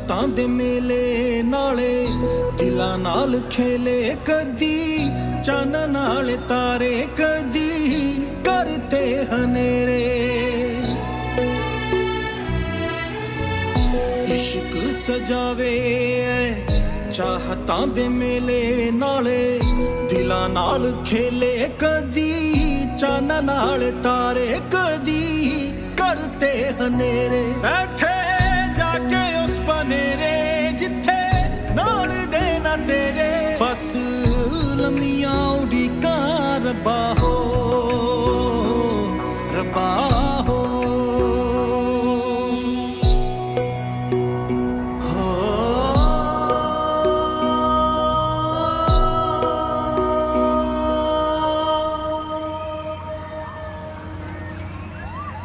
चाहतां दे मेले नाले दिलां नाल खेले कदी चन नाल तारे कदी करते हनेरे इश्क सजावे चाहतां दे मेले नाले दिलां नाल खेले कदी चन नाल तारे कदी करते हनेरे बैठे जाके उस बनेरे जिथे नाल देना तेरे बस लम्मियां उड़ीकां रब्बा हो रब्बा हो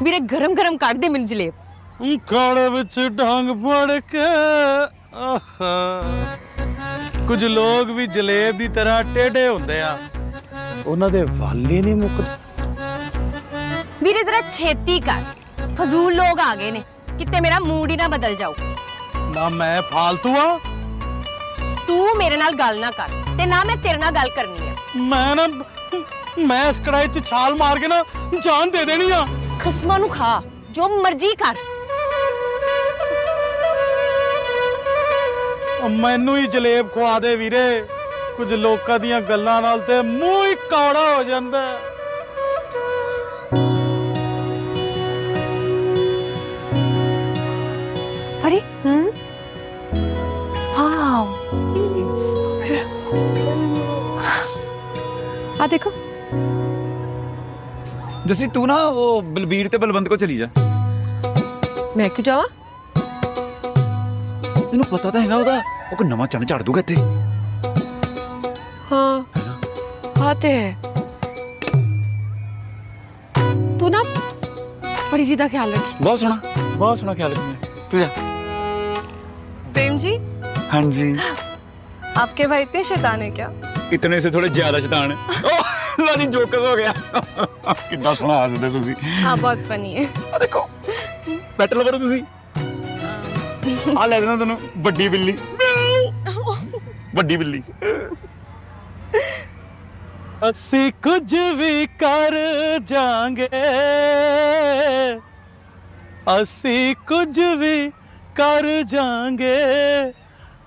ਵੀਰੇ ਗਰਮ ਗਰਮ ਕੱਢ ਦੇ ਮੈਨੂੰ ਜਲੇਬ ਕਾੜੇ ਵਿੱਚ ਡੰਗ ਫੜ ਕੇ ਆਹਾ ਕੁਝ ਲੋਕ ਵੀ ਜਲੇਬ ਦੀ ਤਰ੍ਹਾਂ ਟੇਢੇ ਹੁੰਦੇ ਆ ਉਹਨਾਂ ਦੇ ਵਾਲ ਹੀ ਨਹੀਂ ਮੁੱਕਦੇ ਵੀਰੇ ਜ਼ਰਾ ਛੇਤੀ ਕਰ ਫਜ਼ੂਲ ਲੋਕ ਆ ਗਏ ਨੇ ਕਿਤੇ ਮੇਰਾ ਮੂਡ ਹੀ ਨਾ ਬਦਲ ਜਾਊ ਨਾ ਮੈਂ ਫਾਲਤੂ ਆ ਤੂੰ ਮੇਰੇ ਨਾਲ ਗੱਲ ਨਾ ਕਰ ਤੇ ਨਾ ਮੈਂ ਤੇਰੇ ਨਾਲ ਗੱਲ ਕਰਨੀ ਆ ਮੈਂ ਇਸ ਕੜਾਈ 'ਚ ਛਾਲ ਮਾਰ ਕੇ ਨਾ ਜਾਨ ਦੇ ਦੇਣੀ ਆ ਖਸਮਾਂ ਨੂੰ ਖਾ ਜੋ ਮਰਜ਼ੀ ਕਰ ਮੈਨੂੰ ਹੀ ਜਲੇਬ ਖਵਾ ਦੇ ਵੀਰੇ ਕੁਝ ਲੋਕਾਂ ਦੀਆਂ ਗੱਲਾਂ ਨਾਲ ਤੇ ਮੂੰਹ ਹੀ ਕੌੜਾ ਹੋ ਜਾਂਦਾ ਅਰੇ ਵਾਓ ਆ ਦੇਖੋ जसी तू ना वो बलबीर ते बलवंत को चली जा मैं क्यों जावा तेनू पता तो हैगा ओदा ओ कोई नवा चढ़ झाड़ दूगा इत्थे हाँ आते हैं तू ना बड़ी जी दा ख्याल रखी बहुत सोना ख्याल रखना तू जा प्रेम जी हाँ जी आपके भाई इतने शैतान है क्या इतने से थोड़े ज्यादा शैतान है लाजी जोकस हो गया कितना सोना हसदे तुसी हाँ बहुत फनी है आ देखो पेट लवर तुसी आ ले देना तैनू बड्डी बिल्ली बड्डी बिल्ली ਅਸੀਂ ਕੁਝ ਵੀ ਕਰ ਜਾਾਂਗੇ ਅਸੀਂ ਕੁਝ ਵੀ ਕਰ ਜਾਾਂਗੇ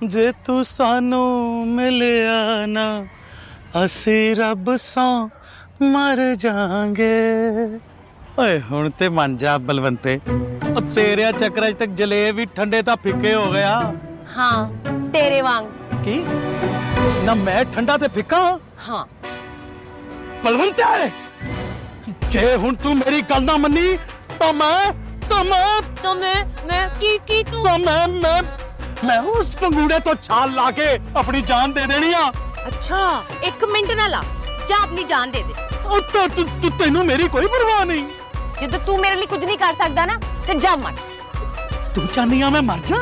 ਜੇ ਤੂੰ ਸਾਨੂੰ ਮਿਲਿਆ ਨਾ ਅਸੀਂ ਰੱਬ ਸੌ ਮਰ ਜਾਾਂਗੇ ਓਏ ਹੁਣ ਤੇ ਮੰਨ ਜਾ ਬਲਵੰਤੇ ਉਹ ਤੇਰੇ ਚੱਕਰਾਂ 'ਚ ਤੱਕ ਜਲੇਬ ਵੀ ਠੰਡੇ ਤਾਂ ਫਿੱਕੇ ਹੋ ਗਿਆ हाँ तेरे वांग ਕੀ ਨਾ ਮੈਂ ਠੰਡਾ ਤੇ ਫਿੱਕਾ हाँ ਬਲਵੰਤ ਜੇ ਹੁਣ ਤੂੰ ਮੇਰੀ ਗੱਲ ਨਾ ਮੰਨੀ ਤਾਂ ਮੈਂ तो मैं की तू ਤਾਂ ਮੈਂ ਉਸ ਪੰਗੂੜੇ ਤੋਂ ਛਾਲ ਲਾ ਕੇ ਆਪਣੀ ਜਾਨ ਦੇ ਦੇਣੀ ਆ अच्छा एक मिनट ना ला जा अपनी जान दे दे ਉਹ ਤਾਂ ਤੂੰ ਤੈਨੂੰ ਮੇਰੀ ਕੋਈ ਪਰਵਾਹ ਨਹੀਂ ਜਦੋਂ ਤੂੰ ਮੇਰੇ ਲਈ ਕੁਝ ਨਹੀਂ ਕਰ ਸਕਦਾ ਨਾ ਤੇ ਜਾ ਮਰ ਤੂੰ ਚਾਹਨੀ ਆ ਮੈਂ ਮਰ ਜਾ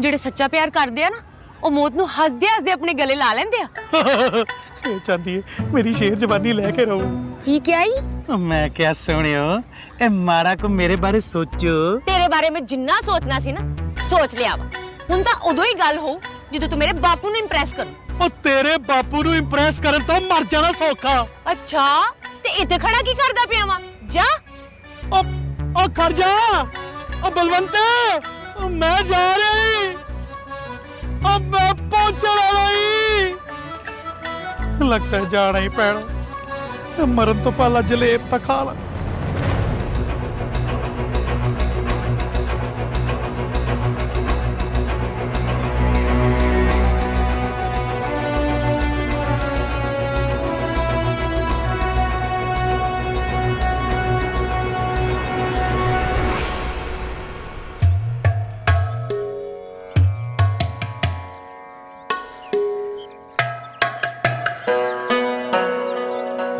ਜਿਹੜੇ ਸੱਚਾ ਪਿਆਰ ਕਰਦੇ ਆ ਨਾ ਉਹ ਮੌਤ ਨੂੰ ਹੱਸਦੇ ਹੱਸਦੇ ਆਪਣੇ ਗਲੇ ਲਾ ਲੈਂਦੇ ਆ ਇਹ ਚਾਹਦੀ ਹੈ ਮੇਰੀ ਸ਼ੇਰ ਜ਼ਬਾਨੀ ਲੈ ਕੇ ਰਹੋ ਕੀ ਕਿਹਾ ਹੀ ਮੈਂ ਕਿਹਾ ਸੁਣਿਓ ਇਹ ਮਾੜਾ ਕੋ ਮੇਰੇ ਬਾਰੇ ਸੋਚੋ ਤੇਰੇ ਬਾਰੇ ਮੈਂ ਜਿੰਨਾ ਸੋਚਣਾ ਸੀ ਨਾ ਸੋਚ ਲਿਆ ਵਾ ਹੁਣ ਤਾਂ ਉਦੋਂ ਹੀ ਗੱਲ ਹੋਊ ਜਦੋਂ ਤੂੰ ਮੇਰੇ ਬਾਪੂ ਨੂੰ ਇੰਪ੍ਰੈਸ ਕਰੂ ਉਹ ਤੇਰੇ ਬਾਪੂ ਨੂੰ ਇੰਪ੍ਰੈਸ ਕਰਨ ਤੋਂ ਮਰ ਜਾਣਾ ਸੌਖਾ ਅੱਛਾ ਤੇ ਇੱਥੇ ਖੜਾ ਕੀ ਕਰਦਾ ਪਿਆ ਵਾ ਜਾ ਉਹ ਖੜ ਜਾ ਉਹ ਬਲਵੰਤ ਮੈਂ ਜਾ ਰਹੀ अब मैं पहुंचने वाली लगता है जाना ही पैना मरन तो पहला जलेब तक खा ला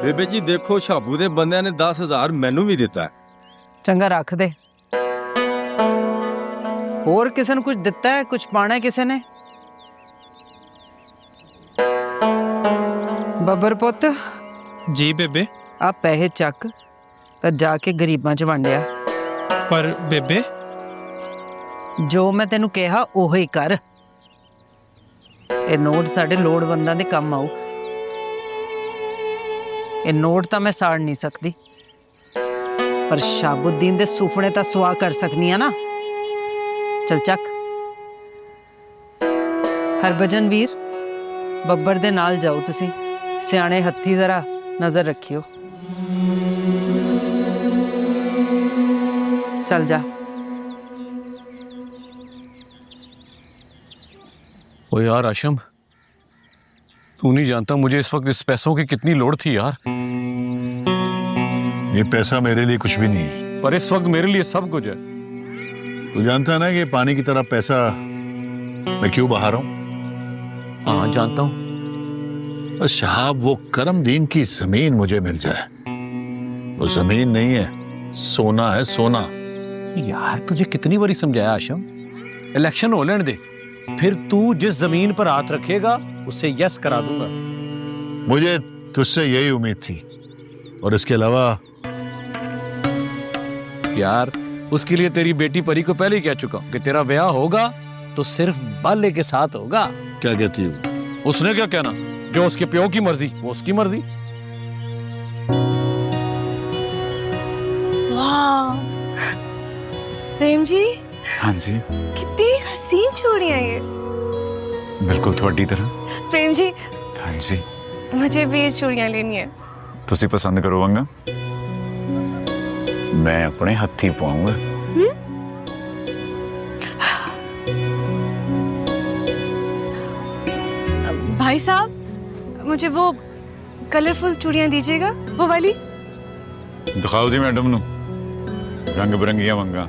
बेबे जी देखो शाबू दे बंदे ने 10,000 मैनू भी दिता है चंगा रख दे और किसी ने कुछ दिता है कुछ पाना है किसी ने बब्बर पुत जी बेबे आ पैसे चक तो जाके गरीबां च वंडिया पर बेबे ਜੋ ਮੈਂ ਤੈਨੂੰ ਕਿਹਾ ਉਹੀ ਕਰ। ਇਹ ਨੋਟ ਸਾਡੇ ਲੋੜਵੰਦਾਂ ਦੇ ਕੰਮ ਆਊ। ਇਹ ਨੋਟ ਤਾਂ ਮੈਂ ਸਾੜ ਨਹੀਂ ਸਕਦੀ, ਪਰ ਸ਼ਾਬੁद्दीन ਦੇ ਸੁਪਨੇ ਤਾਂ ਸੁਆਹ ਕਰ ਸਕਨੀ ਆ ਨਾ। ਚਲ ਚੱਕ। ਹਰਭਜਨ ਵੀਰ, ਬੱਬਰ ਦੇ ਨਾਲ ਜਾਓ ਤੁਸੀਂ। ਸਿਆਣੇ ਹੱਥੀ ਜ਼ਰਾ ਨਜ਼ਰ ਰੱਖਿਓ। चल जा। ओ यार आशम, तू नहीं जानता मुझे इस वक्त इस पैसों की कितनी लोड़ थी यार। ये पैसा मेरे लिए कुछ भी नहीं है, पर इस वक्त मेरे लिए सब कुछ है। तू जानता है ना कि पानी की तरह पैसा मैं क्यों बहा रहा हूं? हाँ जानता हूँ। बस साहब वो करमदीन की जमीन मुझे मिल जाए। वो जमीन नहीं है, सोना है, सोना। यार तुझे कितनी बारी समझाया आशम, इलेक्शन हो लेने दे, फिर तू जिस जमीन पर हाथ रखेगा उससे यस करा दूंगा। मुझे तुझसे यही उम्मीद थी, और इसके अलावा यार उसके लिए तेरी बेटी परी को पहले ही कह चुका हूं कि तेरा ब्याह होगा तो सिर्फ बाले के साथ होगा। क्या कहती हूँ? उसने क्या कहना, जो उसके प्यो की मर्जी वो उसकी मर्जी। वाह प्रेम जी, हाँ जी कितनी हसीन चूड़ियां ये। बिल्कुल थोड़ी तरह। प्रेम जी, हाँ जी मुझे भी ये चूड़ियां लेनी है। तुसी पसंद करोगे, मैं अपने हत्थी पाऊंगा। भाई साहब, मुझे वो कलरफुल चूड़ियां दीजिएगा, वो वाली। दिखाओ जी मैडम नु रंग बिरंगिया मंगा।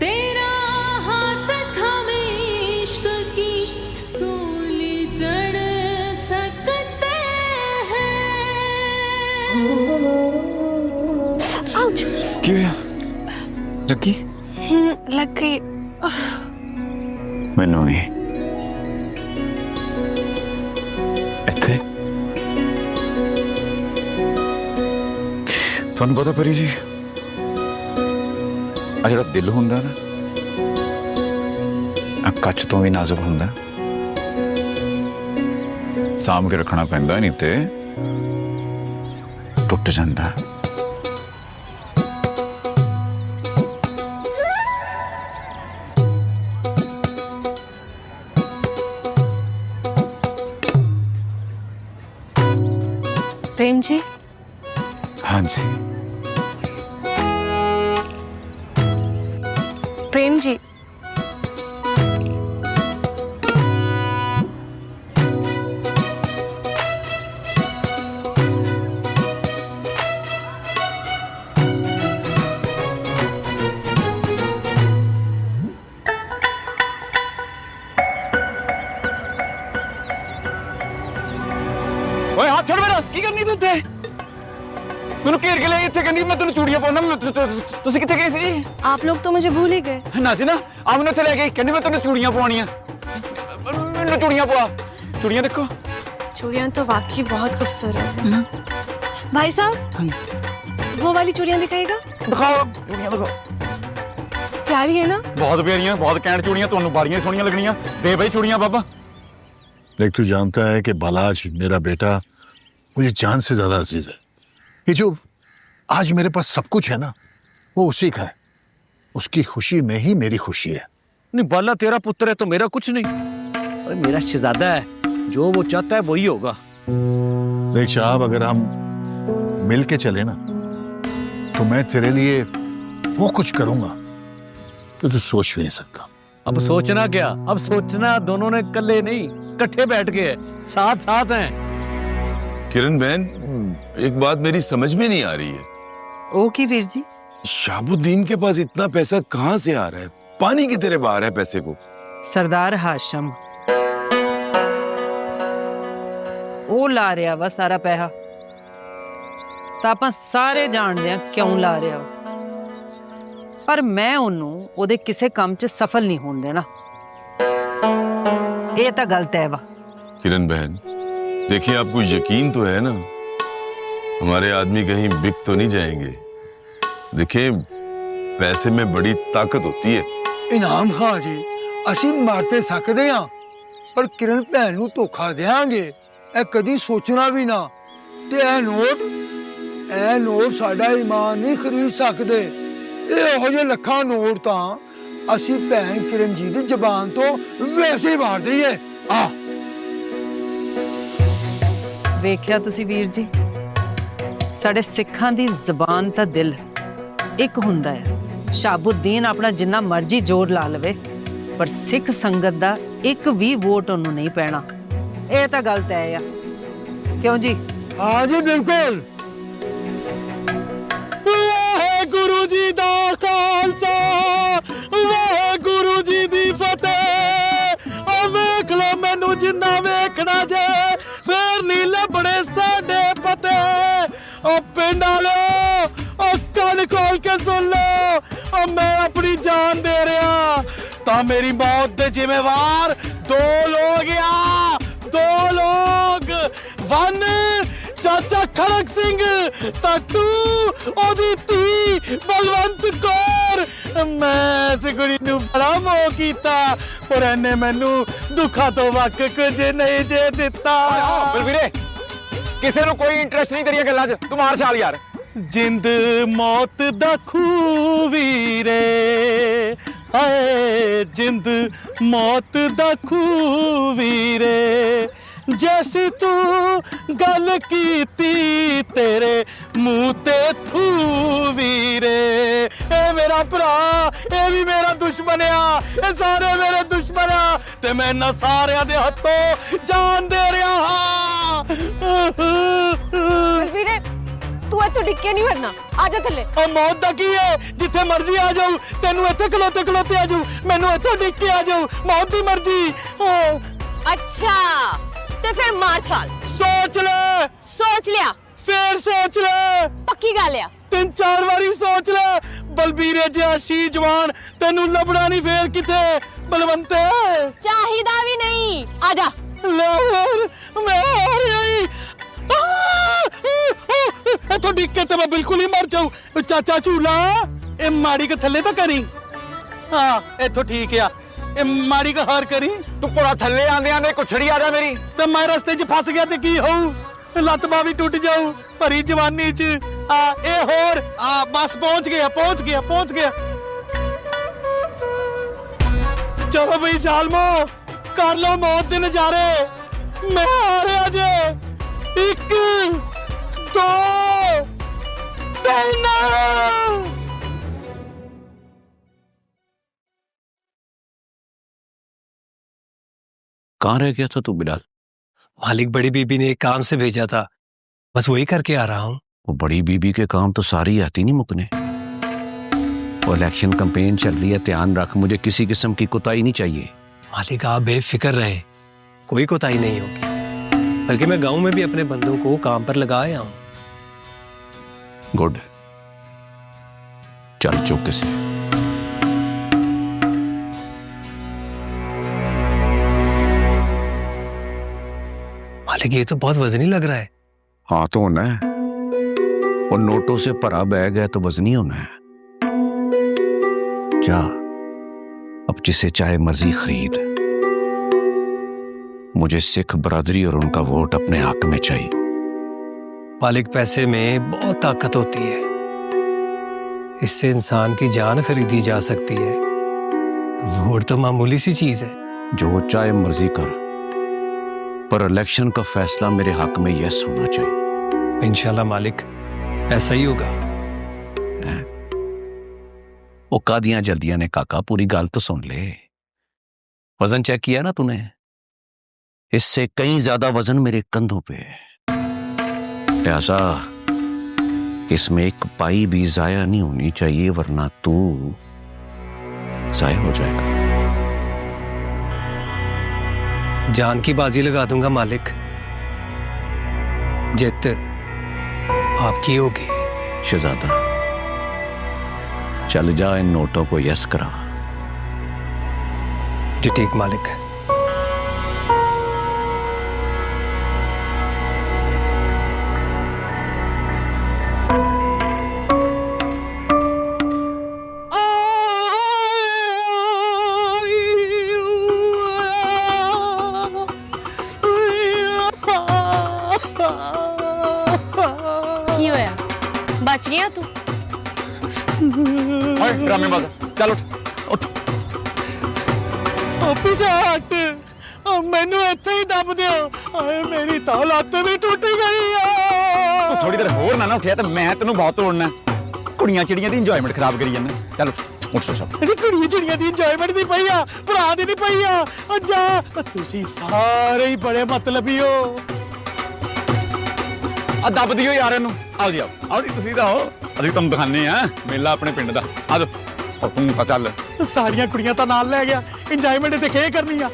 तेरा हाथ थामे इश्क की सूली जड़ सकते हैं। आउच। क्यों लगी? लग गई। मैनू भी इत्थे तुहानू पता परी जी, आ जिहड़ा दिल हुंदा ना, आ कच तो भी नाजुक हुंदा, साम के रखना पैंदा, नहीं ते टुट जांदा। प्रेम जी। हाँ जी प्रेम जी, ओए हाथ छोड़ मेरा, की करनी तू थे? तूने घेर के ले इत्थे कहनी मैं तेन चूड़ियां पाउना। तुसी कित्थे गए सी? आप लोग तो मुझे भूल ही गए। ना सी ना, आ मैनू इत्थे ले गई, कहनी मैं तेन चूड़ियां पवानियां। मैनू चूड़ियां पवा। चूड़ियां देखो। चूड़ियां तो वाकई बहुत खूबसूरत है। भाई साहब, वो वाली चूड़ियां दिखाएगा? दिखाओ चूड़ियां दिखाओ। प्यारी है ना? बहुत प्यारियां, बहुत कैंट चूड़ियां, तुहानू बारियां सोहणियां लगनियां। दे भाई चूड़ियां बाबा। देख, तू जानता है कि बालाज मेरा बेटा मुझे जान से ज्यादा अजीज है। ये जो आज मेरे पास सब कुछ है ना, वो उसी का है। उसकी खुशी में ही मेरी खुशी है। नहीं बाला तेरा पुत्र है तो मेरा कुछ नहीं। अरे मेरा शहजादा है, जो वो चाहता है वही होगा। देख साहब, अगर हम मिल के चले ना, तो मैं तेरे लिए वो कुछ करूंगा तो तू सोच भी नहीं सकता। अब सोचना क्या, अब सोचना दोनों ने कल्ले नहीं, इकट्ठे बैठ के साथ साथ हैं। किरण बहन, एक बात मेरी समझ में नहीं आ रही है। ओके वीर जी। शाबुद्दीन के पास इतना पैसा कहाँ से आ रहा है? पानी की तरह बहा रहा है पैसे को। सरदार हाशम ਉਹ ਲਾ ਰਿਹਾ ਵਾ ਸਾਰਾ ਪੈਸਾ, ਤਾਂ ਆਪਾਂ ਸਾਰੇ ਜਾਣਦੇ ਆ ਕਿਉਂ ਲਾ ਰਿਹਾ ਵਾ। ਪਰ ਮੈਂ ਉਹਨੂੰ ਉਹਦੇ ਕਿਸੇ ਕੰਮ 'ਚ ਸਫਲ ਨਹੀਂ ਹੋਣ ਦੇਣਾ। ਇਹ ਤਾਂ ਗਲਤ ਹੈ ਵਾ। किरण बहन, देखिए, आपको यकीन तो है ना, हमारे आदमी कहीं बिक तो नहीं जाएंगे। देखिए, पैसे में बड़ी ताकत होती है। इनाम खां जी, ਅਸੀਂ ਮਰ ਤੇ ਸਕਦੇ ਹਾਂ, ਪਰ ਕਿਰਨ ਭੈਣ ਨੂੰ ਧੋਖਾ ਦੇਾਂਗੇ ਇਹ ਕਦੀ ਸੋਚਣਾ ਵੀ ਨਾ। ਤੇ ਇਹ ਨੋਟ ਸਾਡਾ ਈਮਾਨ ਨਹੀਂ ਖਰੀਦ ਸਕਦੇ। ਇਹੋ ਜਿਹੇ ਲੱਖਾਂ ਨੋਟ ਤਾਂ ਅਸੀਂ ਭੈਣ ਕਿਰਨ ਜੀ ਦੀ ਜ਼ਬਾਨ ਤੋਂ ਵੈਸੇ ਹੀ ਮਾਰ ਦਈਏ। ਆ ਵੇਖਿਆ ਤੁਸੀਂ ਵੀਰ ਜੀ, ਸਾਡੇ ਸਿੱਖਾਂ ਦੀ ਜ਼ਬਾਨ ਤਾਂ ਦਿਲ ਇੱਕ ਹੁੰਦਾ ਹੈ। ਸ਼ਾਬੁਦੀਨ ਆਪਣਾ ਜਿੰਨਾ ਮਰਜ਼ੀ ਜ਼ੋਰ ਲਾ ਲਵੇ, ਪਰ ਸਿੱਖ ਸੰਗਤ ਦਾ ਇੱਕ ਵੀ ਵੋਟ ਉਹਨੂੰ ਨਹੀਂ ਪੈਣਾ। ਇਹ ਤਾਂ ਗੱਲ ਤੈਅ ਆ, ਕਿਉਂ ਜੀ? ਹਾਂ ਜੀ, ਬਿਲਕੁਲ। ਵਾਹਿਗੁਰੂ ਜੀ ਦਾ ਖਾਲਸਾ, ਵਾਹਿਗੁਰੂ ਜੀ ਦੀ ਫਤਿਹ। ਆ ਵੇਖ ਲੋ ਮੈਨੂੰ ਜਿੰਨਾ ਵੇਖਣਾ ਜੇ, ਫੇਰ ਨਹੀਂ ਲੱਭਣੇ ਸਾਡੇ ਪਤੇ। ਉਹ ਪਿੰਡ ਵਾਲਿਓ, ਉਹ ਕੰਨ ਖੋਲ ਕੇ ਸੁਣ ਲੋ, ਉਹ ਮੈਂ ਆਪਣੀ ਜਾਨ ਦੇ ਰਿਹਾ ਤਾਂ ਮੇਰੀ ਮੌਤ ਦੇ ਜ਼ਿੰਮੇਵਾਰ ਦੋ ਲੋਗ ਆ, ਦੋ ਲੋਗ। ਵਨ ਚਾਚਾ ਖੜਕ ਸਿੰਘ ਤੱਟੂ, ਉਹਦੀ ਧੀ ਬਲਵੰਤ ਕੌਰ। ਮੈਂ ਇਸ ਕੁੜੀ ਨੂੰ ਬੜਾ ਮੋਹ ਕੀਤਾ, ਪਰ ਇਹਨੇ ਮੈਨੂੰ ਦੁੱਖਾਂ ਤੋਂ ਵੱਖ ਕੁਝ ਨਹੀਂ ਜੇ ਦਿੱਤਾ। ਬਲਵੀਰੇ, ਕਿਸੇ ਨੂੰ ਕੋਈ ਇੰਟਰਸਟ ਨਹੀਂ ਤੇਰੀਆਂ ਗੱਲਾਂ 'ਚ, ਤੂੰ ਮਾਰ ਛਾਲ ਯਾਰ। ਜਿੰਦ ਮੌਤ ਦਾ ਖੂਹ ਵੀਰੇ, ਹਾਏ ਜਿੰਦ ਮੌਤ ਦਾ ਖੂਹ ਵੀਰੇ। ਜੈਸੀ ਤੂੰ ਗੱਲ ਕੀਤੀ ਤੇਰੇ ਮੂੰਹ ਤੇ ਥੂ ਵੀਰੇ। ਇਹ ਮੇਰਾ ਭਰਾ, ਇਹ ਵੀ ਮੇਰਾ ਦੁਸ਼ਮਣ ਆ, ਇਹ ਸਾਰੇ ਮੇਰੇ ਦੁਸ਼ਮਣ ਆ, ਤੇ ਮੈਂ ਇਹਨਾਂ ਸਾਰਿਆਂ ਦੇ ਹੱਥੋਂ ਜਾਨ ਦੇ ਰਿਹਾ ਹਾਂ। ਬਲਵੀਰੇ, ਤੂੰ ਇੱਥੋਂ ਡਿੱਕੇ ਨਹੀਂ ਵਰਨਾ, ਆ ਜਾ ਥੱਲੇ। ਉਹ ਮੌਤ ਦਾ ਕੀ ਹੈ, ਜਿੱਥੇ ਮਰਜ਼ੀ ਆ ਜਾਊ। ਤੈਨੂੰ ਇੱਥੇ ਖਲੋਤੇ ਖਲੋਤੇ ਆ ਜਾਊ, ਮੈਨੂੰ ਇੱਥੋਂ ਡਿੱਗ ਕੇ ਆ ਜਾਊ, ਮੌਤ ਦੀ ਮਰਜ਼ੀ। ਅੱਛਾ, ਤੇ ਫਿਰ ਮਾਰ ਛਾਲ। ਸੋਚ ਲੈ। ਸੋਚ ਲਿਆ? ਫੇਰ ਸੋਚ ਲੈ। ਪੱਕੀ ਗੱਲ ਆ? 3-4 ਵਾਰੀ ਸੋਚ ਲੈ। ਬਲਬੀਰੇ ਜਿਹਾ ਸੀ ਜਵਾਨ ਤੈਨੂੰ ਲੱਭਣਾ ਨਹੀਂ ਫੇਰ ਕਿਤੇ ਬਲਵੰਤੇ। ਚਾਹੀਦਾ ਵੀ ਨਹੀਂ, ਆ ਜਾ। ਲੈ ਮੈਂ ਆ ਰਿਹਾ ਹੀ। ਇੱਥੋਂ ਡਿੱਗ ਕੇ ਤੇ ਮੈਂ ਬਿਲਕੁਲ ਹੀ ਮਰ ਜਾਊ। ਚਾਚਾ ਝੂਲਾ, ਇਹ ਮਾੜੀ ਕੇ ਥੱਲੇ ਤਾਂ ਕਰੀ। ਹਾਂ, ਇੱਥੋਂ ਠੀਕ ਆ। ਇਹ ਮਾੜੀ ਕਾ ਹਾਰ ਕਰੀ। ਤੂੰ ਪੂਰਾ ਥੱਲੇ ਆਂਦੇ ਆਂਦੇ ਕੁਛੜੀ ਆ ਜਾ ਮੇਰੀ। ਤੇ ਮੈਂ ਰਸਤੇ 'ਚ ਫਸ ਗਿਆ ਤੇ ਕੀ ਹੋਊ? ਲੱਤ ਬਾਂਹ ਵੀ ਟੁੱਟ ਜਾਊ ਭਰੀ ਜਵਾਨੀ 'ਚ। ਇਹ ਹੋਰ ਬਸ ਪਹੁੰਚ ਗਿਆ। ਚਲੋ ਬਈ ਜ਼ਾਲਮੋ, ਕਰ ਲਓ ਮੌਤ ਦੇ ਨਜ਼ਾਰੇ। ਮੈਂ ਆ ਰਿਹਾ ਜੇ। 1 2 3। कहाँ रह गया था तू बिलाल? मालिक, बड़ी बीबी ने एक काम से भेजा था, बस वही करके आ रहा हूँ। वो बड़ी बीबी के काम तो सारी आती नहीं मुकने। वो इलेक्शन कैंपेन चल रही है, ध्यान रख, मुझे किसी किस्म की कोताही नहीं चाहिए। मालिक, आप बेफिक्र रहे, कोई कोताही नहीं होगी। बल्कि मैं गांव में भी अपने बंदों को काम पर लगा आया हूँ। गुड, चल चौके से। मालिक, ये तो बहुत वजनी लग रहा है। हाँ तो होना है, और नोटों से भरा बैग है तो वजनी होना है। जा, अब जिसे चाहे मर्जी खरीद। मुझे सिख बरादरी और उनका वोट अपने हक में चाहिए। मालिक, पैसे में बहुत ताकत होती है, इससे इंसान की जान खरीदी जा सकती है। वोट तो मामूली सी चीज है। जो चाहे मर्जी कर, पर इलेक्शन का फैसला मेरे हक में यस होना चाहिए। इंशाल्लाह मालिक, ऐसा ही होगा। वो कादियां जल्दियां ने काका, पूरी गल तो सुन ले। वजन चेक किया ना तूने? इससे कहीं ज्यादा वजन मेरे कंधों पे है। लिहाजा इसमें एक पाई भी जाया नहीं होनी चाहिए, वरना तू जाया हो जाएगा। जान की बाजी लगा दूंगा मालिक, जित आपकी होगी। शहजादा, चल जा, इन नोटों को यस करा। जी ठीक मालिक। ਕੀ ਹੋਇਆ ਬਚ ਗਿਆ ਤੂੰ ਓਏ ਡਰਾਮੇਬਾਜ਼ ਚੱਲ ਉੱਠ ਉੱਠ ਪਿੱਛੇ ਹਟ ਮੈਨੂੰ ਇੱਥੇ ਹੀ ਦੱਬ ਦਿਓ ਆਏ ਮੇਰੀ ਤਾਂ ਲੱਤ ਵੀ ਟੁੱਟ ਗਈ ਆ ਤੂੰ ਥੋੜੀ ਦੇਰ ਹੋਰ ਨਾ ਉੱਠਿਆ ਤੇ ਮੈਂ ਤੈਨੂੰ ਬਹੁਤ ਤੋੜਨਾ ਕੁੜੀਆਂ ਚਿੜੀਆਂ ਦੀ ਇੰਜੋਇਮੈਂਟ ਖਰਾਬ ਕਰੀ ਜਾਂਦਾ ਚੱਲ ਉੱਠ ਸਭ ਇਹਦੀ ਕੁੜੀਆਂ ਚਿੜੀਆਂ ਦੀ ਇੰਜੋਇਮੈਂਟ ਦੀ ਪਈ ਆ ਭਰਾ ਦੀ ਨਹੀਂ ਪਈ ਆ ਅੱਜਾ ਤੁਸੀਂ ਸਾਰੇ ਹੀ ਬੜੇ ਮਤਲਬੀ ਹੋ ਆ ਦੱਬ ਦਿਓ ਯਾਰ ਇਹਨੂੰ ਆਓ ਜੀ ਆਓ ਜੀ ਤੁਸੀਂ ਤਾਂ ਆਓ ਅਸੀਂ ਤੁਹਾਨੂੰ ਦਿਖਾਣੇ ਆ ਮੇਲਾ ਆਪਣੇ ਪਿੰਡ ਦਾ ਆ ਜਾਓ ਉਹ ਤੂੰ ਤਾਂ ਚੱਲ ਸਾਰੀਆਂ ਕੁੜੀਆਂ ਤਾਂ ਨਾਲ ਲੈ ਗਿਆ ਇੰਜੋਇਮੈਂਟ ਤੇ ਖੇ ਕਰਨੀ ਆ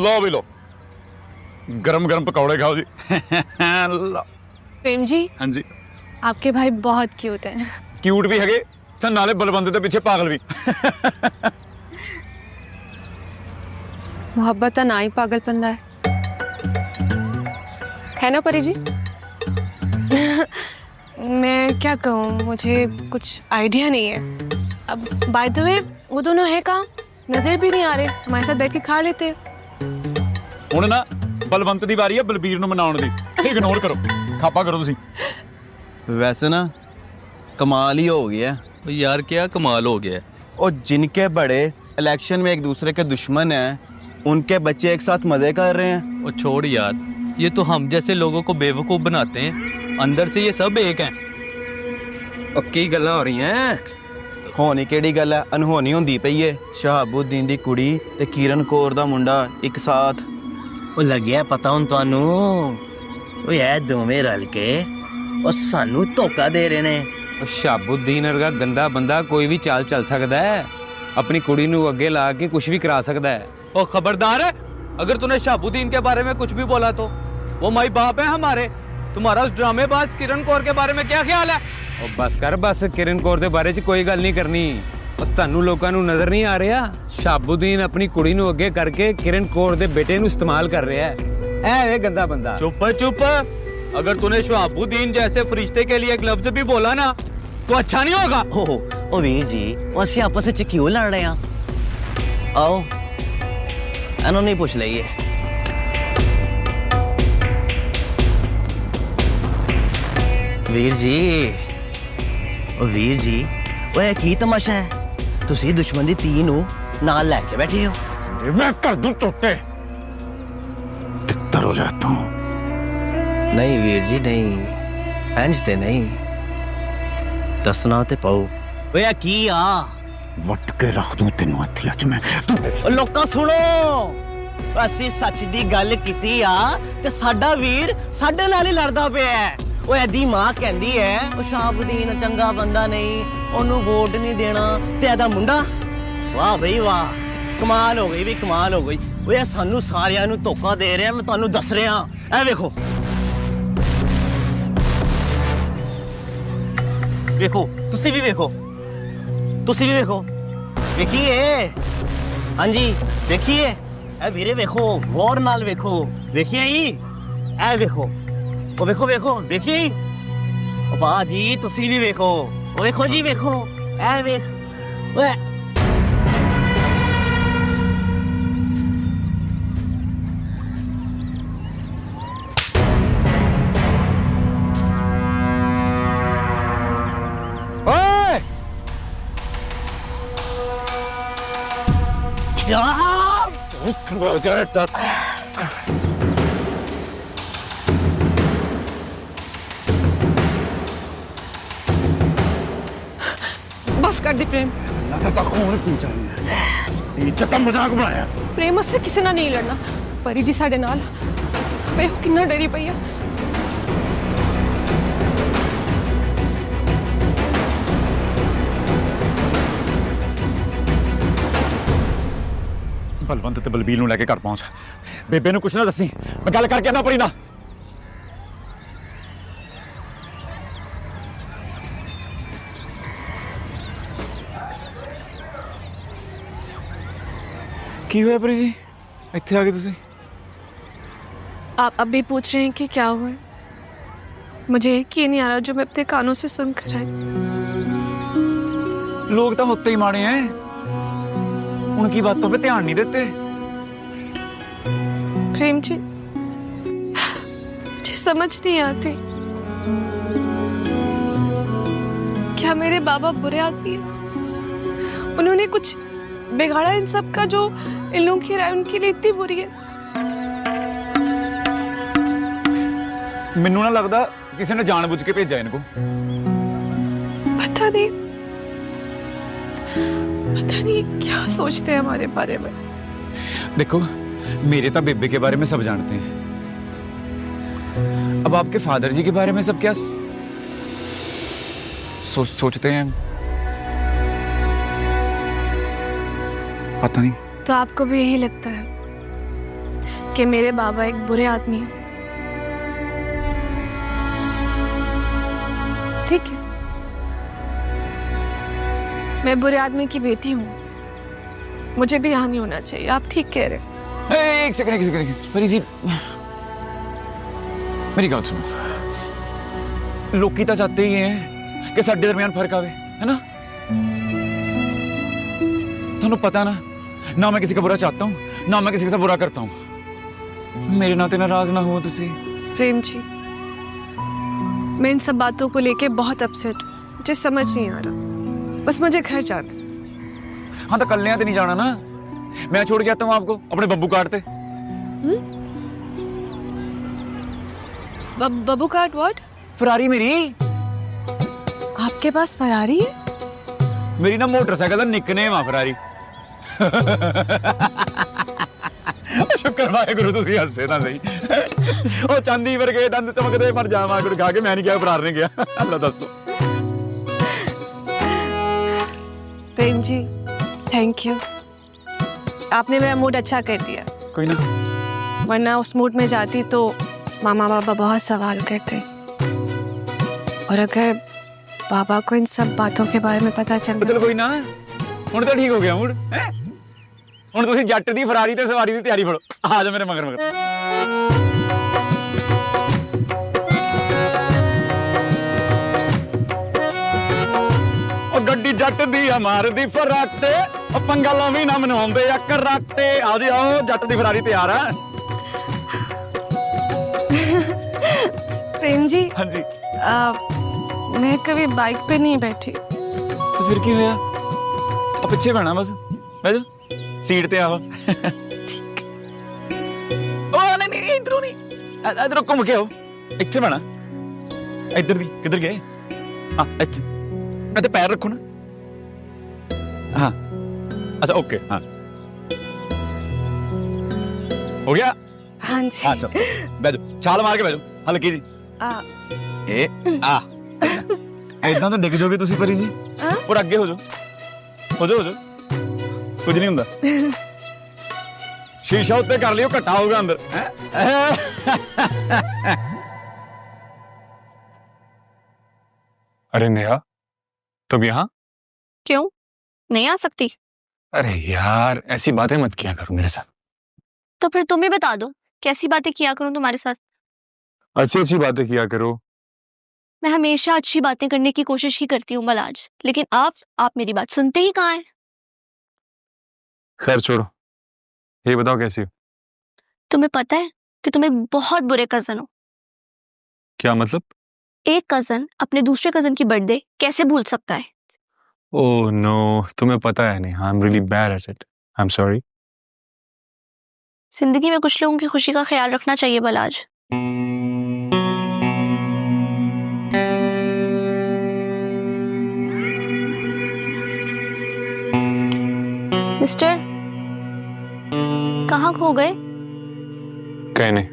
लो भी लो गरम गरम पकौड़े खाओ जी लो प्रेम जी हाँ जी आपके भाई बहुत क्यूट हैं क्यूट भी है अच्छा नाले बलबंदे के पीछे पागल भी मोहब्बत का ना ही पागलपन है ना परी जी मैं क्या कहूँ मुझे कुछ आइडिया नहीं है अब बाय द वे वो दोनों है कहाँ नजर भी नहीं आ रहे हमारे साथ बैठ के खा लेते ਹੁਣ ਨਾ ਬਲਵੰਤ ਦੀ ਵਾਰੀ ਹੈ ਬਲਬੀਰ ਨੂੰ ਮਨਾਉਣ ਦੀ ਇਗਨੋਰ ਕਰੋ ਖਾਪਾ ਕਰੋ ਤੁਸੀਂ वैसे ना कमाल ही हो गया यार क्या कमाल हो गया और जिनके बड़े इलेक्शन में एक दूसरे के दुश्मन हैं उनके बच्चे एक साथ मजे कर रहे हैं और छोड़ यार ये तो हम जैसे लोगों को बेवकूफ बनाते हैं अंदर से ये सब एक हैं की गल्लां हो रही हैं होनी केड़ी गल है अनहोनी होंदी पई है शहाबुद्दीन दी कुड़ी ते किरण कौर दा मुंडा एक साथ ਉਹ ਲੱਗਿਆ ਪਤਾ ਹੁਣ ਤੁਹਾਨੂੰ ਉਹ ਇਹ ਦੋਵੇਂ ਰਲ ਕੇ ਉਹ ਸਾਨੂੰ ਧੋਖਾ ਦੇ ਰਹੇ ਨੇ ਸ਼ਾਬੁद्दीन ਵਰਗਾ ਗੰਦਾ ਬੰਦਾ ਕੋਈ ਵੀ ਚਾਲ ਚੱਲ ਸਕਦਾ ਹੈ अपनी कुड़ी ਨੂੰ ਅੱਗੇ ਲਾ ਕੇ ਕੁਝ ਵੀ ਕਰਾ ਸਕਦਾ ਹੈ ओ खबरदार है अगर तूने शाबुद्दीन के बारे में कुछ भी बोला तो वो माई बाप है हमारे तुम्हारा उस ड्रामेबाज किरण कौर के बारे में क्या ख्याल है ਉਹ ਬਸ ਕਰ ਬਸ ਕਿਰਨ ਕੌਰ ਦੇ ਬਾਰੇ 'ਚ ਕੋਈ ਗੱਲ ਨਹੀਂ ਕਰਨੀ ਉਹ ਤੁਹਾਨੂੰ ਲੋਕਾਂ ਨੂੰ ਨਜ਼ਰ ਨਹੀਂ ਆ ਰਿਹਾ ਸ਼ਾਬੁद्दीन ਆਪਣੀ ਕੁੜੀ ਨੂੰ ਅੱਗੇ ਕਰਕੇ ਕਿਰਨ ਕੌਰ ਦੇ ਬੇਟੇ ਨੂੰ ਇਸਤੇਮਾਲ ਕਰ ਰਿਹਾ ਹੈ ਇਹ ਗੰਦਾ ਬੰਦਾ चुप चुप अगर तूने शाबुद्दीन जैसे फरिश्ते के लिए एक लफ्ज भी बोला ना तो अच्छा नहीं होगा ਉਹ ਵੀਰ ਜੀ ਉਹ ਅਸੀਂ ਆਪਸ ਵਿੱਚ ਕਿਉਂ ਲੜ ਰਹੇ ਆ ਆਓ ਇਹਨੂੰ ਨਹੀਂ ਪੁੱਛ ਲਈਏ ਵੀਰ ਜੀ ਉਹ ਵੀਰ ਜੀ ਉਹ ਇਹ ਕੀ ਤਮਾਸ਼ਾ ਹੈ ਤੁਸੀਂ ਦੁਸ਼ਮਣ ਦੀ ਧੀ ਨੂੰ ਨਾਲ ਲੈ ਕੇ ਬੈਠੇ ਹੋ मैं कर दूं टोटे तितर हो जाता हूँ नहीं वीर जी नहीं इंज ते नहीं दसना ते पाओ ਓਏ ਆ ਕੀ ਆ वट के रख दूं तेनू हथी अच मैं ਓ ਲੋਕਾਂ ਸੁਣੋ ਅਸੀਂ ਸੱਚ ਦੀ ਗੱਲ ਕੀਤੀ ਆ ਤੇ ਸਾਡਾ ਵੀਰ ਸਾਡੇ ਨਾਲ ਹੀ ਲੜਦਾ ਪਿਆ ਹੈ ਓਏ ਐਦੀ ਮਾਂ ਕਹਿੰਦੀ ਹੈ ਉਹ ਸ਼ਾਬੁद्दीन ਚੰਗਾ ਬੰਦਾ ਨਹੀਂ ਉਹਨੂੰ ਵੋਟ ਨਹੀਂ ਦੇਣਾ ਤੇ ਇਹਦਾ ਮੁੰਡਾ ਵਾਹ ਬਈ ਵਾਹ ਕਮਾਲ ਹੋ ਗਈ ਵੀ ਕਮਾਲ ਹੋ ਗਈ ਓਏ ਸਾਨੂੰ ਸਾਰਿਆਂ ਨੂੰ ਧੋਖਾ ਦੇ ਰਿਹਾ ਮੈਂ ਤੁਹਾਨੂੰ ਦੱਸ ਰਿਹਾ ਇਹ ਵੇਖੋ ਵੇਖੋ ਤੁਸੀਂ ਵੀ ਵੇਖੋ ਵੇਖੀਏ ਹਾਂਜੀ ਵੇਖੀਏ ਇਹ ਵੀਰੇ ਵੇਖੋ ਗੌਰ ਨਾਲ ਵੇਖੋ ਵੇਖਿਆ ਹੀ ਇਹ ਵੇਖੋ ਉਹ ਵੇਖੋ ਵੇਖੀ ਉਹ ਬਾਜੀ ਤੁਸੀਂ ਵੀ ਵੇਖੋ ਉਹ ਵੇਖੋ ਜੀ ਵੇਖੋ ਇਹ ਵੇਖ ਓਏ बस कर दी प्रेम मजाक बनाया प्रेम उससे किसी ना नहीं लड़ना परी जी साडे नाल ਵੇਖੋ ਕਿੰਨਾ ਡਰੀ ਪਈ ਆ बलवंत ते बलबीर ਨੂੰ ਲੈ ਕੇ ਘਰ ਪਹੁੰਚ ਬੇਬੇ ਨੂੰ ਕੁਛ ਨਾ ਦੱਸੀ ਮੈਂ ਗੱਲ ਕਰਕੇ ਨਾ ਪਰੀ ਨਾ ਕੀ ਹੋਇਆ ਪਰੀ ਜੀ ਇੱਥੇ ਆ ਗਏ ਤੁਸੀਂ आप अभी पूछ रहे हैं कि क्या हुआ मुझे यकीन नहीं आ रहा जो मैं अपने कानों से सुनकर आई ਲੋਕ ਤਾਂ ਹੁੰਦੇ ਹੀ ਮਾੜੇ ਐ उनकी बातों पे ध्यान नहीं देते। प्रेम जी, मुझे समझ नहीं आती, क्या मेरे बाबा बुरे आदमी हैं? उन्होंने कुछ बिगाड़ा इन सब का जो इन लोगों की राय उनके लिए इतनी बुरी है? मैनू ना लगता किसी ने जानबूझ के भेजा इनको। पता नहीं क्या सोचते हैं हमारे बारे में। देखो, मेरे तो बेबे के बारे में सब जानते हैं, अब आपके फादर जी के बारे में सब क्या सोचते हैं पता नहीं। तो आपको भी यही लगता है कि मेरे बाबा एक बुरे आदमी हैं? ठीक है, मैं बुरे आदमी की बेटी हूँ, मुझे भी यहाँ नहीं होना चाहिए। आप ठीक कह रहे हैं। एक सेकंड परी जी, मेरी गल सुनो। लोकी तो चाहते ही हैं कि साडे दरमियान फर्क आवे, है ना? थानू पता ना मैं किसी का बुरा चाहता हूँ, ना मैं किसी का बुरा करता हूँ। मेरे नाते नाराज ना हो तुसी। प्रेम जी, मैं इन सब बातों को लेके बहुत अपसेट हूँ, मुझे समझ नहीं आ रहा, बस मुझे घर जाना। हाँ तो कल्याण तो नहीं जाना ना, मैं छोड़ के आता हूँ आपको अपने बब्बू कार्ड पे। बब्बू कार्ड? व्हाट? फरारी मेरी। आपके पास फरारी है? मेरी ना मोटरसाइकिल का निकनेम आ फरारी। शुक्र वाहेगुरु तुसी हंसे ना सही। ओ चांदी वर्गे दंद चमकदे मर जावा गुड़ खा के मैं नहीं क्या फरार ने गया। अल्लाह दसो। प्रेम जी, थैंक यू, आपने मेरा मूड अच्छा कर दिया। कोई ना, वरना उस मूड में जाती तो मामा बाबा बहुत सवाल करते, और अगर बाबा को इन सब बातों के बारे में पता चल चलो कोई ना, हुण तो ठीक हो गया मूड। हुण तुसी जट दी फरारी ते सवारी दी तैयारी फड़ो, आ जा मेरे मगर मगर। गड्डी जट दी हमार दी फराटे, पंगा लावी ना मनवाउंदे आ कराटे। आ जाओ, जट दी फरारी तैयार है। प्रेम जी। हाँ जी। मैं कभी बाइक पे नहीं बैठी। तो फिर की होया? अब पीछे बैठना बस, बैठ जा सीट ते आओ। ओ नहीं इधरों नहीं, इधरों घूम के आओ, इत्थे बैठना। इधर दी किधर गए? हाँ इत्थे, मैं तो पैर रखू ना। हाँ अच्छा ओके, हाँ हो गया। हाँ जी। हाँ चलो बैठ जाओ, छाल मार के बैठ जाओ हल्की जी। ए आ इदां तो डिग जाओगे तुसी परी जी, और अगे हो जाओ, हो जाओ कुछ नहीं हुंदा। शीशा उत्ते कर लियो, घट्टा होगा अंदर। अरे नेहा, तुम यहाँ? क्यों नहीं आ सकती? अरे यार ऐसी बातें मत किया करो मेरे साथ। तो फिर तुम ही बता दो कैसी बातें किया करूं तुम्हारे साथ। अच्छी अच्छी बातें किया करो। मैं हमेशा अच्छी बातें करने की कोशिश ही करती हूँ मलाज, लेकिन आप मेरी बात सुनते ही कहाँ हैं? खैर छोड़ो, ये बताओ कैसी हो? तुम्हें पता है कि तुम एक बहुत बुरे कजन हो। क्या मतलब? एक कजन अपने दूसरे कजन की बर्थडे कैसे भूल सकता है? ओह नो, तुम्हें पता है नहीं। I am really bad at it, I am sorry. जिंदगी में कुछ लोगों की खुशी का ख्याल रखना चाहिए बलाज। मिस्टर, कहाँ खो गए? कहीं नहीं।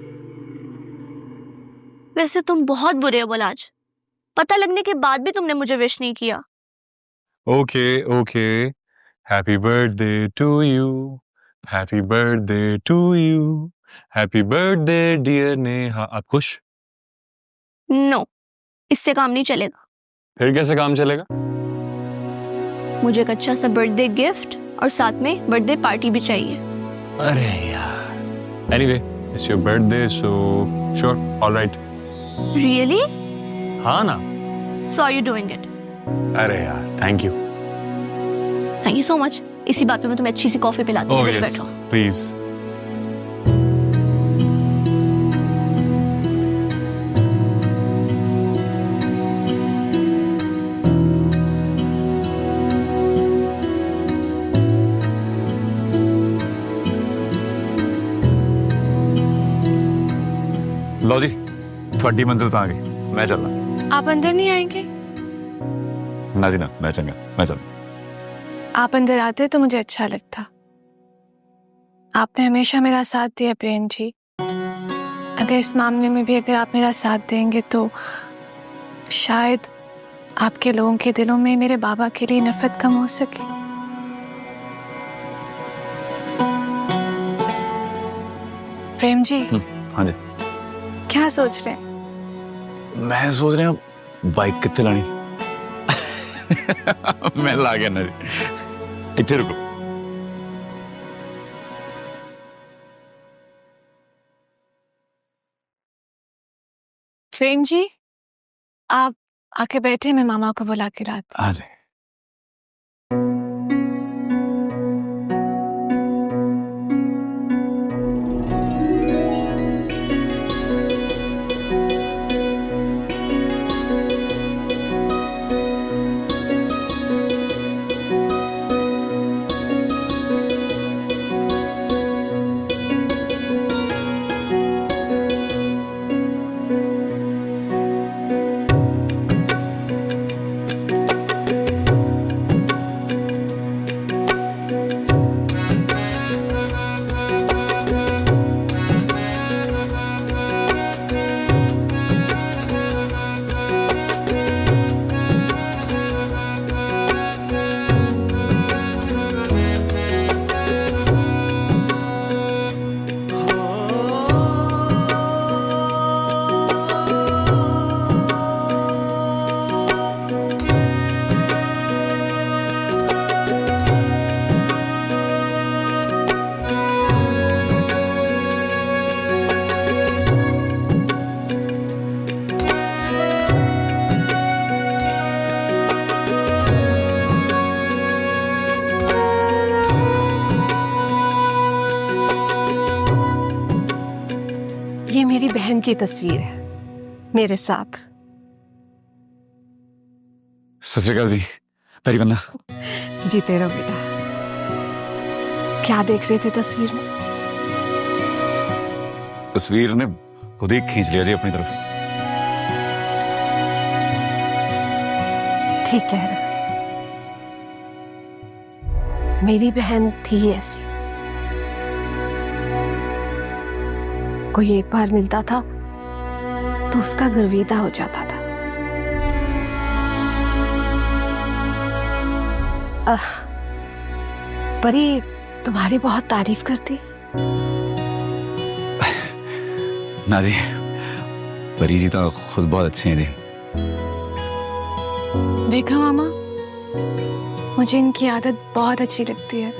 वैसे तुम बहुत बुरे हो बलाज, पता लगने के बाद भी तुमने मुझे विश नहीं किया। Okay okay, happy birthday to you, happy birthday to you, happy birthday dear Neha. आप खुश? नो, इससे काम नहीं चलेगा। फिर कैसे काम चलेगा? मुझे एक अच्छा सा बर्थडे गिफ्ट और साथ में बर्थडे पार्टी भी चाहिए। अरे यार, anyway it's your birthday so sure, alright. Really? हाँ ना। सो आर यू डूइंग इट? अरे यार thank you. Thank you so much. इसी बात पे मैं तुम्हें अच्छी सी कॉफी पिलाती हूँ, इधर बैठो। प्लीज। लो जी, थोड़ी मंजिल तो आ गई, मैं चलना। आप अंदर नहीं आएंगे? ना जी ना, मैं चंगा, मैं चल। आप अंदर आते तो मुझे अच्छा लगता। आपने हमेशा मेरा साथ दिया प्रेम जी। अगर इस मामले में भी अगर आप मेरा साथ देंगे तो शायद आपके लोगों के दिलों में मेरे बाबा के लिए नफरत कम हो सके। प्रेम जी। हाँ जी। क्या सोच रहे हैं? मैं सोच रहा हूँ बाइक कितने लानी। मैं ला गया ना जी, इतने रुको। प्रेम जी, आप आके बैठे, मैं मामा को बुला के लाती। हाँ जी। ये मेरी बहन की तस्वीर है मेरे साथ। सत श्री अकाल जी, पैरी बन्ना। जीते रहो बेटा। क्या देख रहे थे तस्वीर में? तस्वीर ने खुद ही खींच लिया जी अपनी तरफ। ठीक कह रहे। मेरी बहन थी ऐसी। कोई एक बार मिलता था तो उसका गर्विदा हो जाता था। परी तुम्हारी बहुत तारीफ करती। ना जी, परी जी तो खुद बहुत अच्छे हैं। देखा मामा, मुझे इनकी आदत बहुत अच्छी लगती है।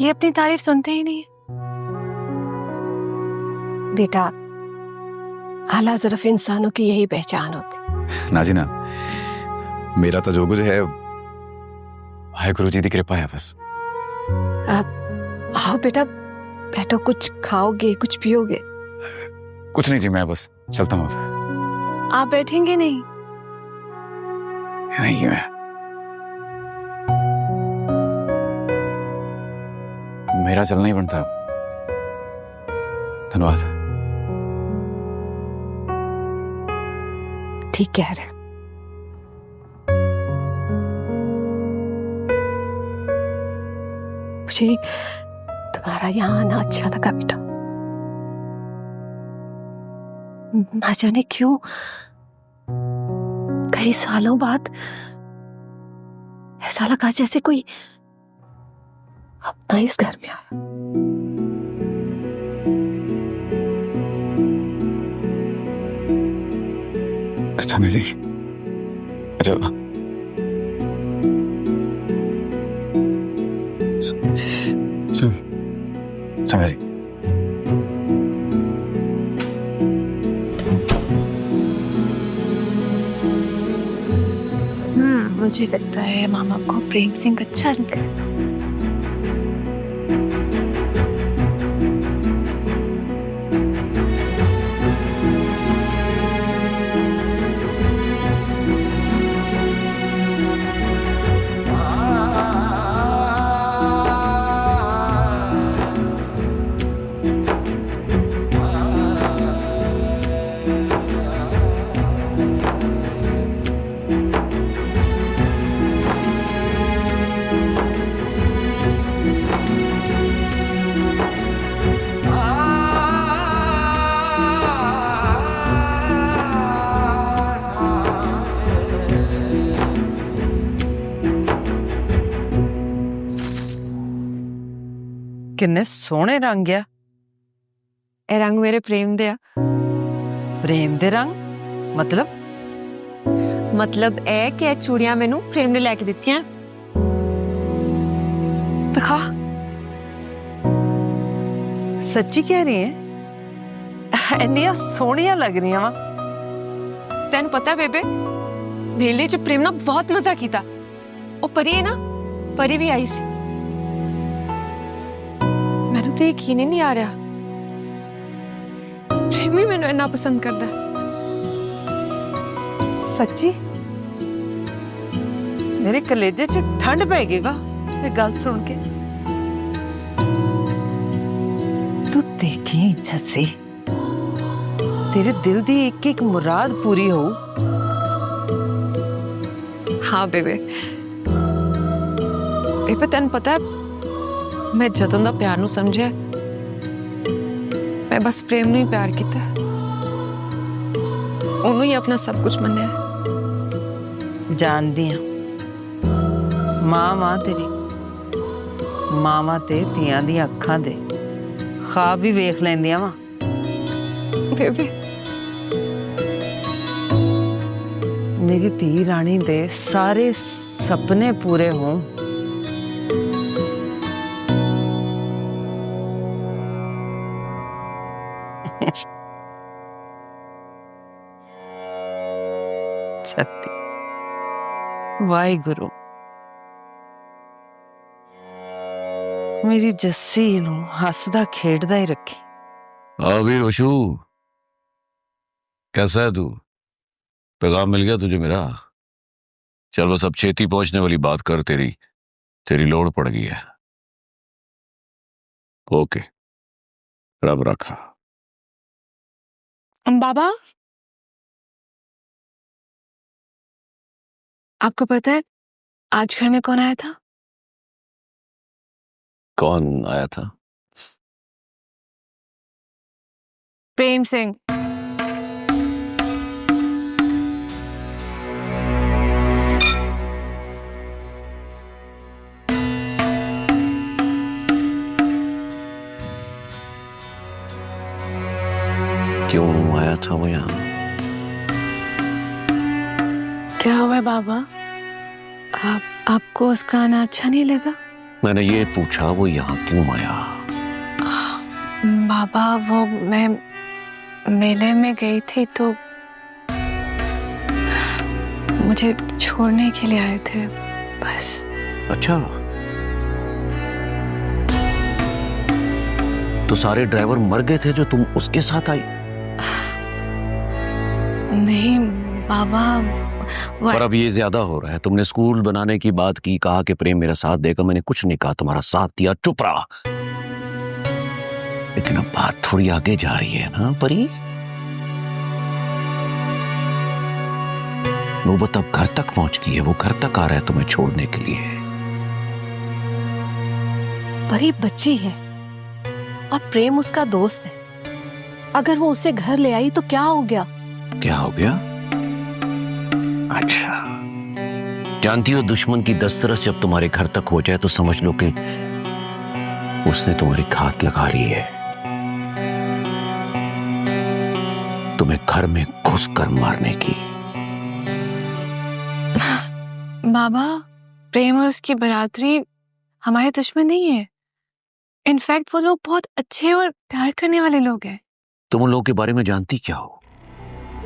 ये अपनी तारीफ सुनते ही नहीं। बेटा, आला ज़रफ़ इंसानों की यही पहचान होती। ना जी ना, मेरा तो जो कुछ है वाहेगुरु जी की कृपा है बस। आओ बेटा, बैठो, कुछ खाओगे, कुछ पियोगे? कुछ नहीं जी, मैं बस चलता हूँ अब। आप बैठेंगे नहीं? नहीं, मेरा चलना ही बनता। धन्यवाद। ठीक कह रहे। मुझे तुम्हारा यहाँ आना अच्छा लगा बेटा। ना जाने क्यों कई सालों बाद ऐसा लगा जैसे कोई अपना इस घर में आया। अच्छा जी, अच्छा चंगा जी। मुझे लगता है मामा को प्रेम सिंह अच्छा लगता है। किन्ने सोहने रंग आ। ਇਹ ਰੰਗ ਮੇਰੇ ਪ੍ਰੇਮ ਦੇ ਆ। प्रेम दे रंग मतलब? ਮਤਲਬ ਇਹ ਕਿ ਇਹ ਚੂੜੀਆਂ ਮੈਨੂੰ ਪ੍ਰੇਮ ਨੇ ਲੈ ਕੇ ਦਿੱਤੀਆਂ। दिखा, सच्ची कह रही है? इन्नियां सोहणियां लग रही वा। ਤੈਨੂੰ ਪਤਾ ਬੇਬੇ, ਮੇਲੇ 'ਚ ਪ੍ਰੇਮ ਨਾਲ ਬਹੁਤ ਮਜ਼ਾ ਕੀਤਾ। ਉਹ ਪਰੀ ਹੈ ਨਾ, ਪਰੀ ਵੀ ਆਈ ਸੀ। ਮੈਨੂੰ ਤੇ ਯਕੀਨ ਹੀ ਨਹੀਂ ਆ ਰਿਹਾ, ਪ੍ਰੇਮ ਵੀ ਮੈਨੂੰ ਇੰਨਾ ਪਸੰਦ ਕਰਦਾ। सच्ची मेरे कलेजे च ठंड पै गई वा ये गल सुन के। तू देखी जस्सी, तेरे दिल दी एक एक मुराद पूरी हो। हाँ बेबे, बेबे तेन पता है मैं जदों दा प्यार नूं समझिया, मैं बस प्रेम नूं ही प्यार कीता, ओनू ही अपना सब कुछ मन्निया। जानदी हां मां तेरी, मावां ते धीआं दी अखां दे ख्वाब भी वेख लैंदियां वा। बेबे मेरी धी रानी दे सारे सपने पूरे हों। छत्ती वाहिगुरु मेरी जस्सी नूं हसदा खेड़दा ही रखी। हाँ भी रोशू, कैसा है तू? पैगाम मिल गया तुझे मेरा? चल बस अब छेती पहुंचने वाली बात कर, तेरी लोड़ पड़ गई है। ओके, रब रखा। बाबा, आपको पता है आज घर में कौन आया था? कौन आया था? प्रेम सिंह। क्यों आया था वो यहाँ? क्या हुआ है बाबा? आपको उसका आना अच्छा नहीं लगा? मैंने ये पूछा वो यहाँ क्यों आया? बाबा वो मैं मेले में गई थी तो मुझे छोड़ने के लिए आए थे बस। अच्छा, तो सारे ड्राइवर मर गए थे जो तुम उसके साथ आई? नहीं बाबा, पर अब ये ज्यादा हो रहा है। तुमने स्कूल बनाने की बात की, कहा कि प्रेम मेरा साथ देगा, मैंने कुछ नहीं कहा, तुम्हारा साथ दिया, चुप रहा। लेकिन अब बात थोड़ी आगे जा रही है ना परी? नौबत अब घर तक पहुंच गई है, वो घर तक आ रहा है तुम्हें छोड़ने के लिए। परी बच्ची है और प्रेम उसका दोस्त है, अगर वो उसे घर ले आई तो क्या हो गया? क्या हो गया? अच्छा, जानती हो दुश्मन की दस्तरस जब तुम्हारे घर तक हो जाए तो समझ लो कि उसने तुम्हारी घात लगा ली है, तुम्हें घर में घुसकर मारने की। बाबा, प्रेम और उसकी बरादरी हमारे दुश्मन नहीं है। इनफैक्ट वो लोग बहुत अच्छे और प्यार करने वाले लोग हैं। तुम उन लोगों के बारे में जानती क्या हो?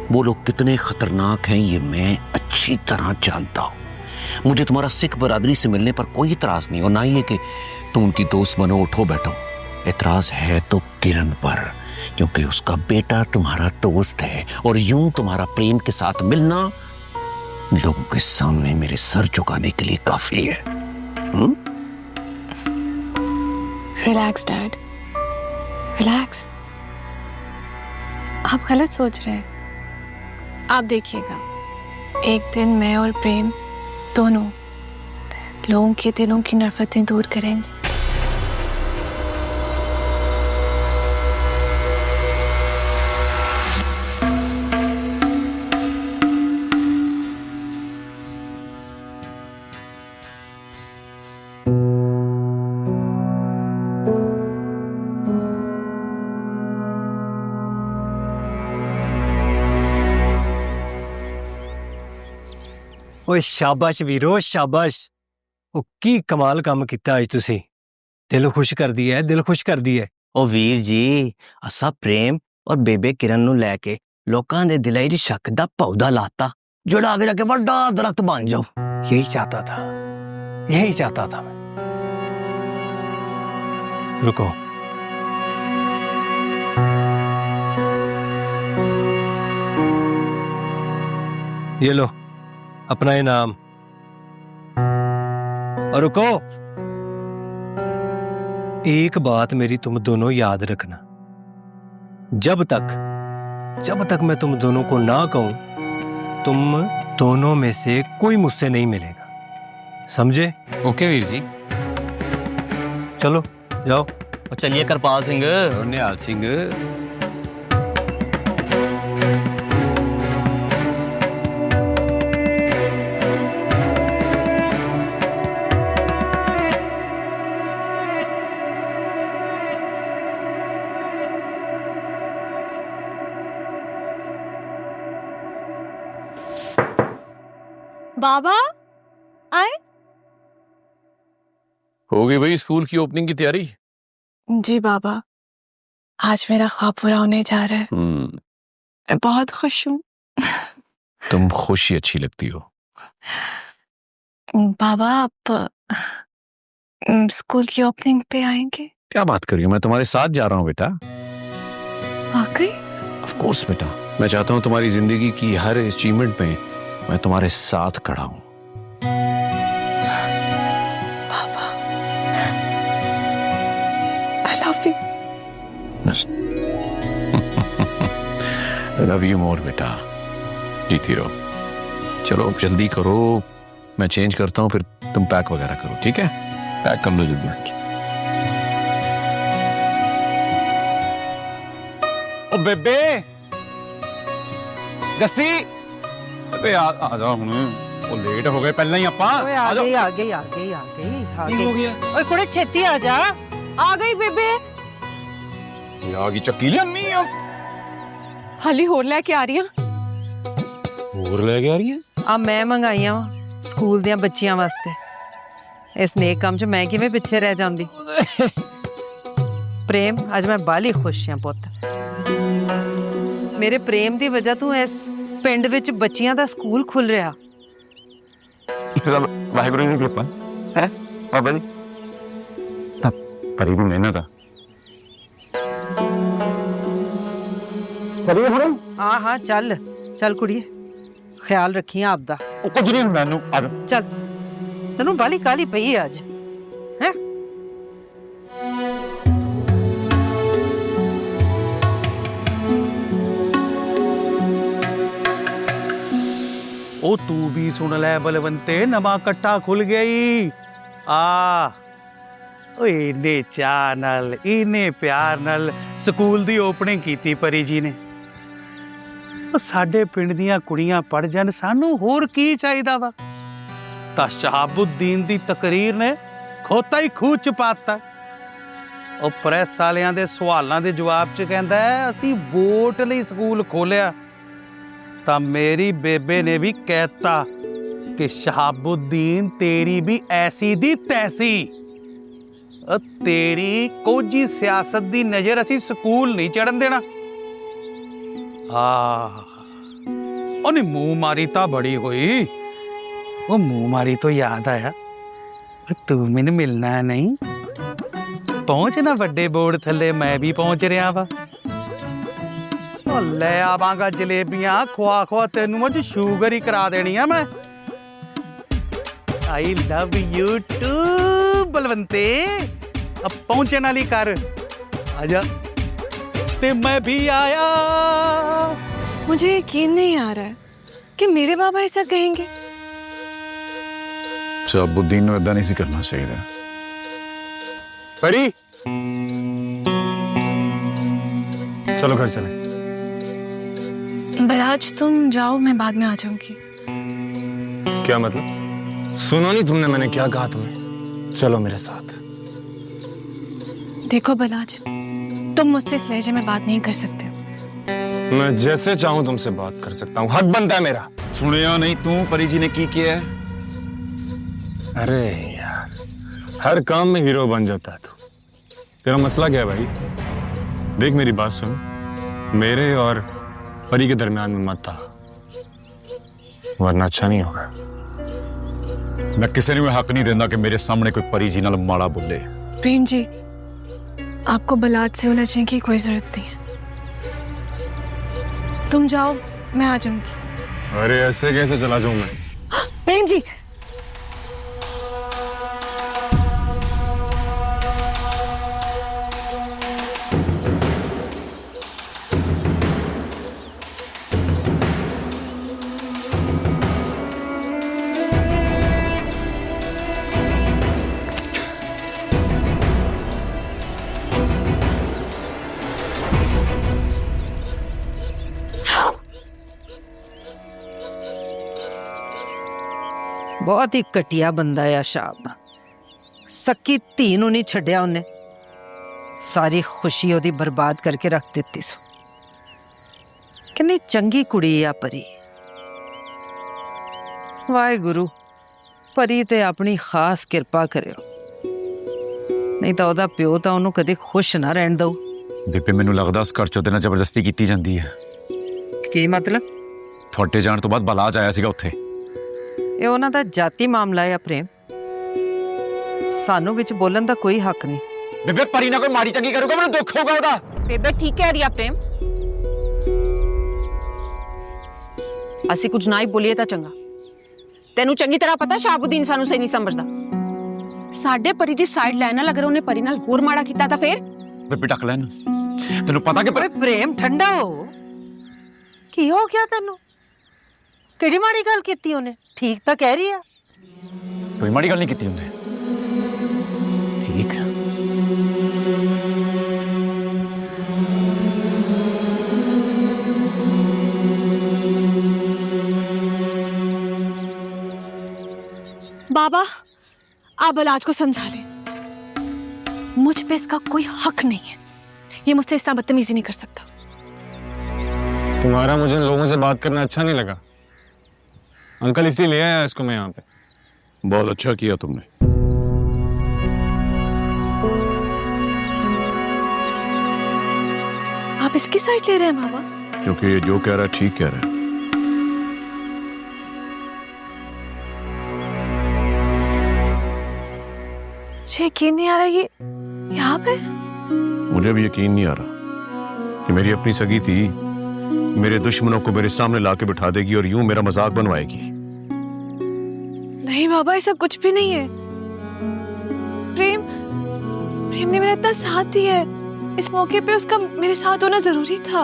वो लोग कितने खतरनाक हैं ये मैं अच्छी तरह जानता हूं। मुझे तुम्हारा सिख बरादरी से मिलने पर कोई इतराज नहीं, और ना ही है कि तुम उनकी दोस्त बनो, उठो बैठो। इतराज है तो किरण पर, क्योंकि उसका बेटा तुम्हारा दोस्त है, और यूं तुम्हारा प्रेम के साथ मिलना लोगों के सामने मेरे सर झुकाने के लिए काफी है। Relax dad, relax. आप गलत सोच रहे हैं। आप देखिएगा, एक दिन मैं और प्रेम दोनों लोगों के दिलों की नफरतें दूर करेंगे। ਓਏ ਸ਼ਾਬਾਸ਼ ਵੀਰੋ, ਸ਼ਾਬਾਸ਼। ਉਹ ਕੀ ਕਮਾਲ ਕੰਮ ਕੀਤਾ ਅੱਜ ਤੁਸੀਂ। ਦਿਲ ਖੁਸ਼ ਕਰਦੀ ਹੈ, ਦਿਲ ਖੁਸ਼ ਕਰਦੀ ਹੈ। ਉਹ ਵੀਰ ਜੀ, ਅਸਾਂ ਪ੍ਰੇਮ ਔਰ ਬੇਬੇ ਕਿਰਨ ਨੂੰ ਲੈ ਕੇ ਲੋਕਾਂ ਦੇ ਦਿਲਾਂ 'ਚ ਸ਼ੱਕ ਦਾ ਪੌਦਾ ਲਾਤਾ, ਜਿਹੜਾ ਅੱਗੇ ਜਾ ਕੇ ਵੱਡਾ ਦਰਖਤ ਬਣ ਜਾਓ। यही चाहता था, यही चाहता था मैं। रुको, ये लो अपना इनाम, और रुको, एक बात मेरी तुम दोनों याद रखना, जब तक मैं तुम दोनों को ना कहूं, तुम दोनों में से कोई मुझसे नहीं मिलेगा, समझे? ओके वीर जी। चलो जाओ। चलिए करपाल सिंह, निहाल सिंह। बाबा आए? हो गई भाई स्कूल की ओपनिंग की तैयारी? जी बाबा, आज मेरा ख्वाब पूरा होने जा रहा है। मैं बहुत खुश हूँ। तुम खुशी अच्छी लगती हो। बाबा, आप स्कूल की ओपनिंग पे आएंगे? क्या बात कर रही हो, मैं तुम्हारे साथ जा रहा हूँ बेटा। वाकई? ऑफ कोर्स बेटा, मैं चाहता हूँ तुम्हारी जिंदगी की हर अचीवमेंट में मैं तुम्हारे साथ खड़ा हूँ। बाबा, I love you. Love you more बेटा, जीती रहो। चलो अब जल्दी करो, मैं चेंज करता हूँ, फिर तुम पैक वगैरह करो, ठीक है? पैक कर लो जल्दी। ओ बेबे जस्सी, अबे आ जाओ हुण, ओ लेट हो गए पहले ही आपां। ओए आ गई आ गई आ गई आ गई आ की हो गई। गया? ओए कुड़े छेती आ जा। आ गई बेबे। ये आ गई चक्की ले अम्मी अब। हाली होर लेके आ रही हां। ਹੋਰ ਲੈ ਕੇ ਆ ਰਹੀ ਹੈ? ਆ ਮੈਂ ਮੰਗਾਈਆਂ ਵਾ ਸਕੂਲ ਦੀਆਂ ਬੱਚੀਆਂ ਵਾਸਤੇ। ਇਸ ਨੇਕ ਕੰਮ 'ਚ ਮੈਂ ਕਿਵੇਂ ਪਿੱਛੇ ਰਹਿ ਜਾਂਦੀ। ਪ੍ਰੇਮ, ਅੱਜ ਮੈਂ ਬਾਲੀ ਖੁਸ਼ ਹਾਂ ਪੁੱਤ। ਮੇਰੇ ਪ੍ਰੇਮ ਦੀ ਵਜ੍ਹਾ ਤੋਂ ਇਸ ਪਿੰਡ ਵਿੱਚ ਬੱਚੀਆਂ ਦਾ ਸਕੂਲ ਖੁੱਲ ਰਿਹਾ। सब वाहिगुरु की कृपा है बाबा जी, परी भी मेहनत है। चलिए हुण। हाँ हाँ चल चल कुड़िए, ख्याल रखी आपदा। कुछ नहीं मैनू आ जा। चल, तैनू बाली काली पई है अज है। ओ तू भी सुन ले बलवंते, नवा कट्टा खुल गई। इन्ने चाह नाल, इन्ने प्यार नाल स्कूल दी ओपनिंग कीती परी जी ने। साडे पिंड दियां कुड़ियां पढ़ जान, सानू होर की चाहिदा वा। तां शहाबुद्दीन दी तकरीर ने खोता ही खूह च पाता। ओ प्रेस वालियां दे सवालां दे जवाब च कहंदा है असीं वोट लई स्कूल खोलिया। तां मेरी बेबे ने भी कहता कि शहाबुद्दीन तेरी भी ऐसी दी तैसी। तेरी कोजी सियासत दी नजर असी स्कूल नहीं चढ़न देना। उन्हें मुंह मारी ता बड़ी हुई, वो मुंह मारी तो याद आया, तू मैनू मिलना नहीं? पहुंच ना ਵੱਡੇ बोर्ड थले, मैं भी पहुंच रहा वा। ले आवांगा जलेबियां खुआ खुआ, तेनू मुझे शुगर ही करा देनी है मैं। आई लव यू टू बलवंते, अब पहुंचे नाली कर, आजा। ते मैं भी आया। मुझे यकीन नहीं आ रहा है कि मेरे बाबा ऐसा कहेंगे। शहाबुद्दीन ने इदा नहीं सी करना चाहिए। परी, चलो घर चले। बलाज तुम जाओ, मैं बाद में आ जाऊंगी। क्या मतलब? सुनो नहीं तुमने मैंने क्या कहा तुम्हें? चलो मेरे साथ। देखो बलाज, तुम मुझसे इस लहजे में बात नहीं कर सकते। मैं जैसे चाहूं तुमसे बात कर सकता हूं, हक बनता है मेरा। सुनिया नहीं तू परी जी ने की किया है? अरे यार, हर काम में हीरो बन जाता है तू। तेरा मसला क्या है भाई? देख मेरी बात सुन, मेरे और परी के दरमियान में मत आ, वरना अच्छा नहीं होगा। मैं किसी ने हक नहीं देता कि मेरे सामने कोई परी जी नाल माड़ा बोले। प्रेम जी, आपको बलाज से उलझने की कोई जरूरत नहीं है। तुम जाओ, मैं आ जाऊंगी। अरे ऐसे कैसे चला जाऊं मैं? प्रेम जी, बहुत ही घटिया बंदा है शाब। सक्की धी नूं नहीं छड्डिया उन्हें, सारी खुशी ओदी बर्बाद करके रख दिती सो। कितनी चंगी कुड़ी आ परी। वाहिगुरु परी ते अपनी खास किरपा करियो, नहीं तो ओदा प्यो तो उन्होंने कदे खुश ना रहन दो। बेबे मैनू लगदा उस घर चों तेरे नाल जबरदस्ती की जाती है। की मतलब? थोड़े जाण तो बाद बलाज आया सीगा उत्थे। ਇਹ ਉਹਨਾਂ ਦਾ ਜਾਤੀ ਮਾਮਲਾ ਹੈ ਪ੍ਰੇਮ, ਸਾਨੂੰ ਵਿੱਚ ਬੋਲਣ ਦਾ ਕੋਈ ਹੱਕ ਨਹੀਂ। ਬੇਬੇ ਪਰੀ ਨਾ ਕੋਈ ਮਾੜੀ ਚੰਗੀ ਕਰੂਗਾ ਮੈਨੂੰ ਦੁੱਖ ਹੋਊਗਾ ਉਹਦਾ। ਬੇਬੇ ਠੀਕ ਕਹਿ ਰਹੀ ਆ ਪ੍ਰੇਮ, ਅਸੀਂ ਕੁਝ ਨਾ ਹੀ ਬੋਲੀਏ ਤਾਂ ਚੰਗਾ। ਤੈਨੂੰ ਚੰਗੀ ਤਰ੍ਹਾਂ ਪਤਾ ਸ਼ਹਾਬੁੱਦੀਨ ਸਾਨੂੰ ਸਹੀ ਨਹੀਂ ਸਮਝਦਾ। ਸਾਡੇ ਪਰੀ ਦੀ ਸਾਈਡ ਲੈਣ ਨਾਲ ਅਗਰ ਉਹਨੇ ਪਰੀ ਨਾਲ ਹੋਰ ਮਾੜਾ ਕੀਤਾ ਤਾਂ ਫੇਰ? ਬੇਬੇ ਟੱਕ ਲੈਣ, ਤੈਨੂੰ ਪਤਾ ਕਿ ਓਏ ਪ੍ਰੇਮ ਠੰਡਾ ਹੋ, ਕੀ ਹੋ ਗਿਆ ਤੈਨੂੰ? ਕਿਹੜੀ ਮਾੜੀ ਗੱਲ ਕੀਤੀ ਉਹਨੇ? ठीक तो कह रही है, कोई माड़ी गल नहीं की उन्हें। ठीक है, बाबा आप बलाज को समझा लें, मुझ पे इसका कोई हक नहीं है। ये मुझसे इस तरह बदतमीजी नहीं कर सकता। तुम्हारा मुझे लोगों से बात करना अच्छा नहीं लगा अंकल, इसलिए ले आया इसको मैं यहाँ पे। बहुत अच्छा किया तुमने। आप इसकी साइड ले रहे हैं मामा? क्योंकि ये जो कह रहा है ठीक कह रहा है। मुझे यकीन नहीं आ रहा ये यहाँ पे। मुझे भी यकीन नहीं आ रहा कि मेरी अपनी सगी थी मेरे दुश्मनों को मेरे सामने लाके बिठा देगी और यूं मेरा मजाक बनवाएगी। नहीं बाबा, ऐसा कुछ भी नहीं है। प्रेम ने मेरा इतना साथ दिया है, इस मौके पे उसका मेरे साथ होना जरूरी था।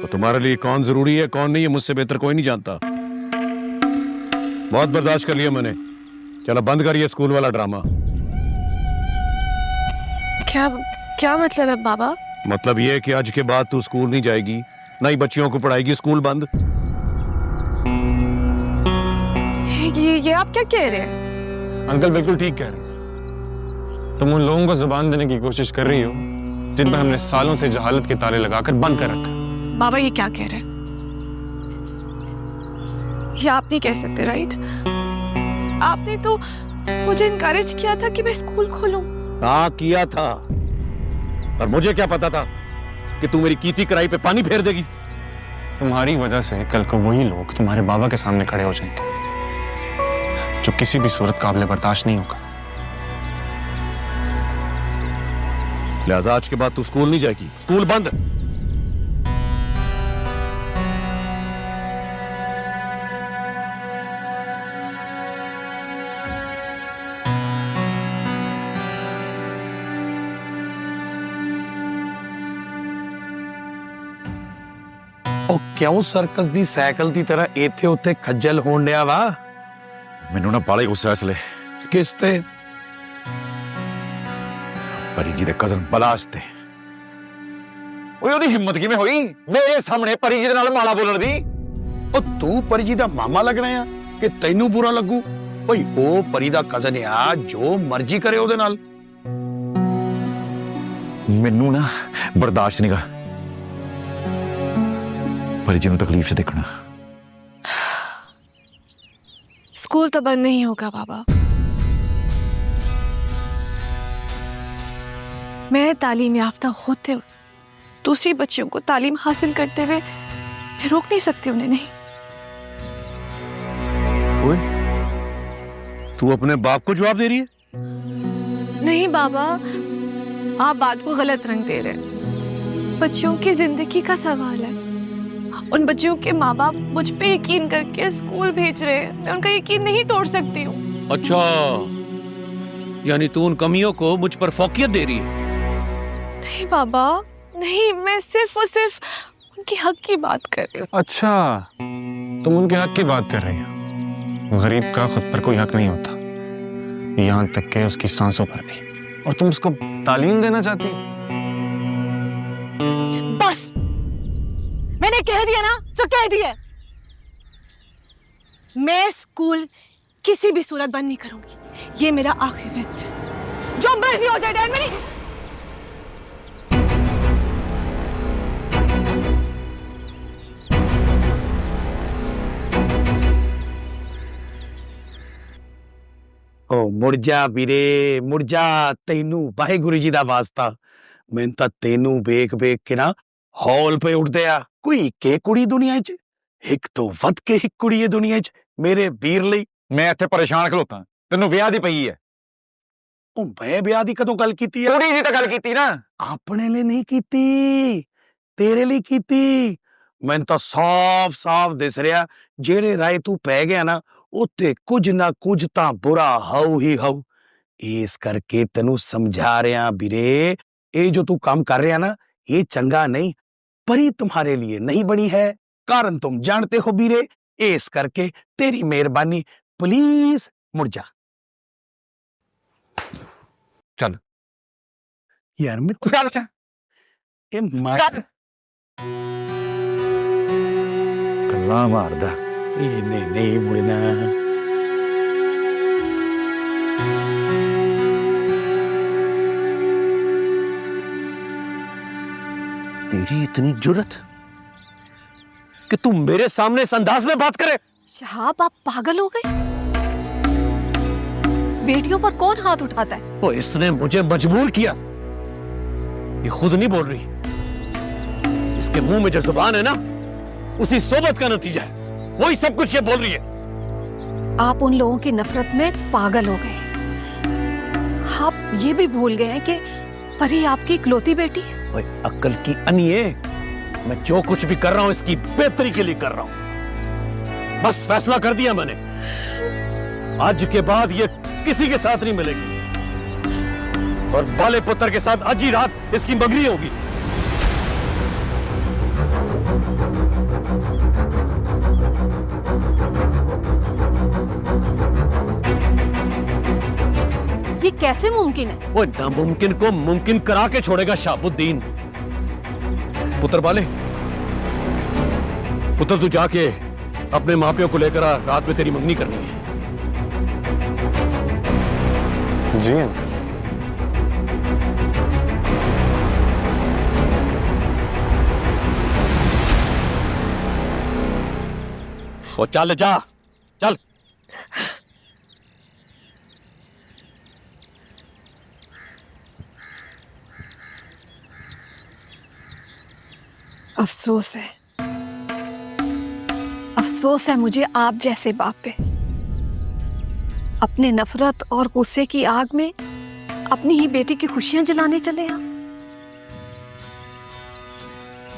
तो तुम्हारे लिए कौन जरूरी है कौन नहीं है मुझसे बेहतर कोई नहीं जानता। बहुत बर्दाश्त कर लिया मैंने, चलो बंद करिए स्कूल वाला ड्रामा। क्या मतलब है बाबा? मतलब ये है कि आज के बाद तू स्कूल नहीं जाएगी, नई बच्चियों को पढ़ाएगी, स्कूल बंद। ये आप क्या कह रहे हैं? अंकल बिल्कुल ठीक कह रहे हैं। तुम उन लोगों को जुबान देने की कोशिश कर रही हो जिन पर हमने सालों से जहालत के ताले लगाकर बंद कर रखा। बाबा ये क्या कह रहे हैं? ये आप नहीं कह सकते, राइट? आपने तो मुझे इनकरेज किया था कि मैं स्कूल खोलूं। हाँ किया था, और मुझे क्या पता था कि तू मेरी कीती कराई पे पानी फेर देगी। तुम्हारी वजह से कल को वही लोग तुम्हारे बाबा के सामने खड़े हो जाएंगे जो किसी भी सूरत काबिल बर्दाश्त नहीं होगा। लिहाजा आज के बाद तू स्कूल नहीं जाएगी, स्कूल बंद। ਉਹ ਕਿਉਂ ਸਰਕਸ ਦੀ ਸਾਈਕਲ ਦੀ ਤਰ੍ਹਾਂ ਇੱਥੇ ਉੱਥੇ ਖੱਜਲ ਹੋਣ ਡਿਆ ਵਾ? ਮੈਨੂੰ ਨਾ ਬਾਲੇ ਗੁੱਸਾ ਇਸ ਲਈ। ਕਿਸ ਤੇ? ਪਰੀ ਜੀ ਦੇ ਕਜ਼ਨ ਬਲਾਸ਼ ਤੇ। ਓਏ ਉਹਦੀ ਹਿੰਮਤ ਕਿਵੇਂ ਹੋਈ ਮੇਰੇ ਸਾਹਮਣੇ ਪਰੀ ਜੀ ਦੇ ਨਾਲ ਮਾੜਾ ਬੋਲਣ ਦੀ? ਉਹ ਤੂੰ ਪਰੀ ਜੀ ਦਾ ਮਾਮਾ ਲੱਗਣਾ ਆ ਕਿ ਤੈਨੂੰ ਬੁਰਾ ਲੱਗੂ? ਓਏ ਉਹ ਪਰੀ ਦਾ ਕਜ਼ਨ ਆ, ਜੋ ਮਰਜ਼ੀ ਕਰੇ ਉਹਦੇ ਨਾਲ। ਮੈਨੂੰ ਨਾ ਬਰਦਾਸ਼ਤ ਨਹੀਂਗਾ परी जी तकलीफ से देखना। स्कूल तो बंद नहीं होगा बाबा। मैं तालीम याफ्ता होते हुए दूसरे बच्चों को तालीम हासिल करते हुए मैं रोक नहीं सकती उन्हें। नहीं, तू अपने बाप को जवाब दे रही है? नहीं बाबा, आप बात को गलत रंग दे रहे हैं। बच्चों की जिंदगी का सवाल है। उन बच्चों के माँ बाप मुझ पे यकीन करके स्कूल भेज रहे हैं, मैं उनका यकीन नहीं तोड़ सकती हूँ। अच्छा, यानी तू उन कमियों को मुझ पर फौकियत दे रही है? नहीं बाबा, नहीं, मैं सिर्फ और सिर्फ उनके हक की बात कर रही हूँ। अच्छा, तुम उनके हक की बात कर रही हो। गरीब का खुद पर कोई हक नहीं होता, यहाँ तक के उसकी सांसों पर भी, और तुम उसको तालीम देना चाहती हो? बस, मैंने कह दिया ना, तो कह दिया। मैं स्कूल किसी भी सूरत बंद नहीं करूंगी, ये मेरा आखिरी फैसला है। जो मर्जी हो जाए डैड, मेरी ओ मुड़ जा वीरे, मुड़ जा। तैनू वाहिगुरु जी दा वास्ता, मैं तां तैनू वेख वेख के ना हौल पे उठदे आ। कोई के कुड़ी दुनिया च, एक तो वध के एक कुड़ी है दुनिया च मेरे वीर लई। मैं इत्थे परेशान खलोता, तैनू विआह दी पई है। ओ मैं विआह दी कदों गल कीती है? कुड़ी दी तां गल कीती ना। अपने लिए नहीं कीती, तेरे लिए कीती। मैनूं तां साफ साफ दिस रिहा जेड़े राय तू पै गया ना, उत्ते कुछ ना कुछ तां बुरा हाउ ही हाउ। इस करके तैनू समझा रहा वीरे, ये जो तू काम कर रहा ना, ये चंगा नहीं। परी तुम्हारे लिए नहीं बनी है, कारण तुम जानते हो वीरे। इस करके तेरी मेहरबानी, प्लीज मुड़ जा। चल यार, मैं चल ये मार गल्लां मारदा। ये नहीं मुड़ना। तेरी इतनी जुर्रत कि तू मेरे सामने इस अंदाज में बात करे? शहाब, आप पागल हो गए? बेटियों पर कौन हाथ उठाता है? वो इसने मुझे मजबूर किया। ये खुद नहीं बोल रही, इसके मुंह में जो जुबान है ना, उसी सोबत का नतीजा है। वही सब कुछ ये बोल रही है। आप उन लोगों की नफरत में पागल हो गए। आप ये भी भूल गए हैं कि परी आपकी इकलौती बेटी है। ओए अक्ल की अनिए, मैं जो कुछ भी कर रहा हूं इसकी बेहतरी के लिए कर रहा हूं। बस फैसला कर दिया मैंने, आज के बाद ये किसी के साथ नहीं मिलेगी, और बाले पुत्र के साथ आज ही रात इसकी मंगनी होगी। ये कैसे मुमकिन है? वो नामुमकिन को मुमकिन करा के छोड़ेगा शहाबुद्दीन। पुत्र बाले, पुत्र तू जाके अपने मापियों को लेकर आ, रात में तेरी मंगनी करनी है। जी अंकल। वो चल जा, चल। अफसोस है, अफसोस है मुझे आप जैसे बाप पे। अपने नफरत और गुस्से की आग में अपनी ही बेटी की खुशियां जलाने चले आप।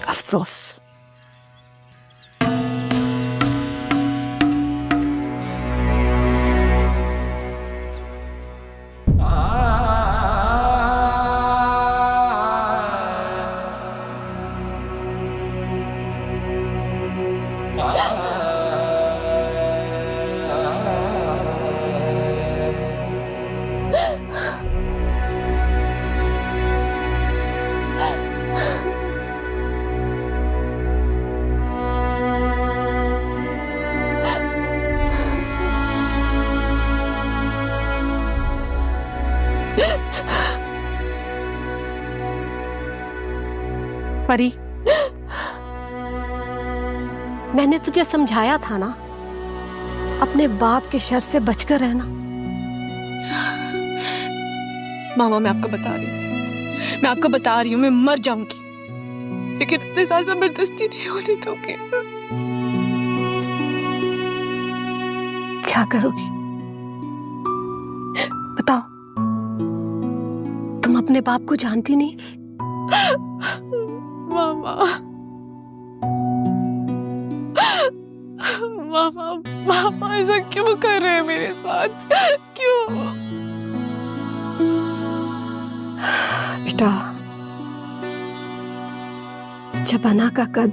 अफसोस। परी, मैंने तुझे समझाया था ना, अपने बाप के शर से बचकर रहना। मामा मैं आपको बता रही हूँ, मैं मर जाऊंगी, लेकिन अपने साथ जबरदस्ती नहीं होने दूंगी। क्या करोगी बताओ? तुम अपने बाप को जानती नहीं। मामा ऐसा क्यों कर रहे हैं मेरे साथ? क्यों? बेटा, जब अना का कद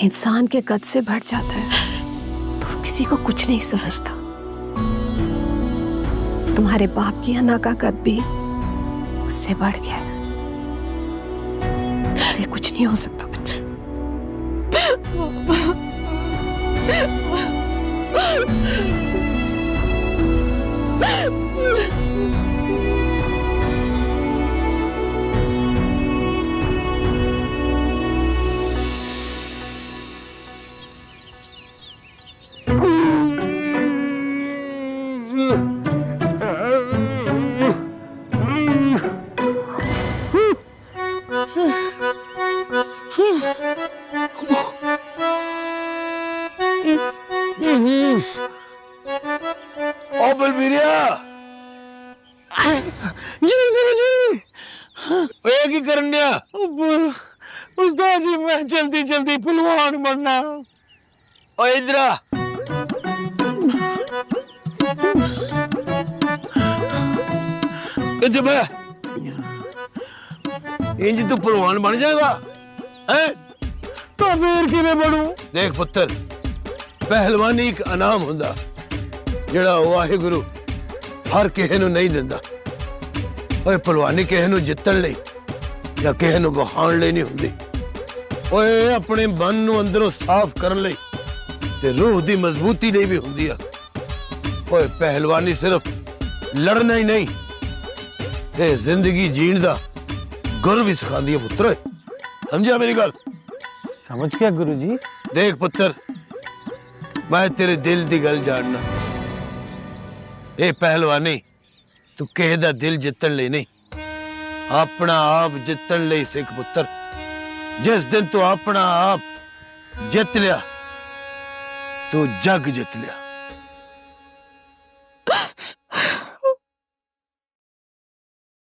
इंसान के कद से बढ़ जाता है तो वो किसी को कुछ नहीं समझता। तुम्हारे बाप की अना का कद भी उससे बढ़ गया है, इसलिए कुछ नहीं हो सकता बच्चा। ओ बलबीरिया जी गुरुजी, ओए की करन दिया? उस्ताद जी मैं जल्दी जल्दी पहलवान बनना। ओए इधर आ। जब इंज तू पहलवान बन जाएगा है तो फिर किवें बनू? देख पुत्र, पहलवानी एक इनाम हुंदा ਜਿਹੜਾ ਵਾਹਿਗੁਰੂ ਹਰ ਕਿਸੇ ਨੂੰ ਨਹੀਂ ਦਿੰਦਾ। ਓਏ ਪਹਿਲਵਾਨੀ ਕਿਸੇ ਨੂੰ ਜਿੱਤਣ ਲਈ ਜਾਂ ਕਿਸੇ ਨੂੰ ਵਖਾਉਣ ਲਈ ਨਹੀਂ ਹੁੰਦੀ। ਓਏ ਆਪਣੇ ਮਨ ਨੂੰ ਅੰਦਰੋਂ ਸਾਫ਼ ਕਰਨ ਲਈ ਤੇ ਰੂਹ ਦੀ ਮਜ਼ਬੂਤੀ ਲਈ ਵੀ ਹੁੰਦੀ ਆ। ਓਏ ਪਹਿਲਵਾਨੀ ਸਿਰਫ ਲੜਨਾ ਹੀ ਨਹੀਂ ਤੇ ਜ਼ਿੰਦਗੀ ਜੀਣ ਦਾ ਗੁਰ ਵੀ ਸਿਖਾਉਂਦੀ ਹੈ ਪੁੱਤਰ। ਸਮਝਿਆ ਮੇਰੀ ਗੱਲ? ਸਮਝ ਗਿਆ ਗੁਰੂ ਜੀ। ਦੇਖ ਪੁੱਤਰ, ਮੈਂ ਤੇਰੇ ਦਿਲ ਦੀ ਗੱਲ ਜਾਣਨਾ। ਇਹ ਪਹਿਲਵਾਨੀ ਤੂੰ ਕਿਸੇ ਦਾ ਦਿਲ ਜਿੱਤਣ ਲਈ ਨਹੀਂ, ਆਪਣਾ ਆਪ ਜਿੱਤਣ ਲਈ ਸਿੱਖ ਪੁੱਤਰ। ਜਿਸ ਦਿਨ ਤੂੰ ਆਪਣਾ ਆਪ ਜਿੱਤ ਲਿਆ ਤੂੰ ਜੱਗ ਜਿੱਤ ਲਿਆ।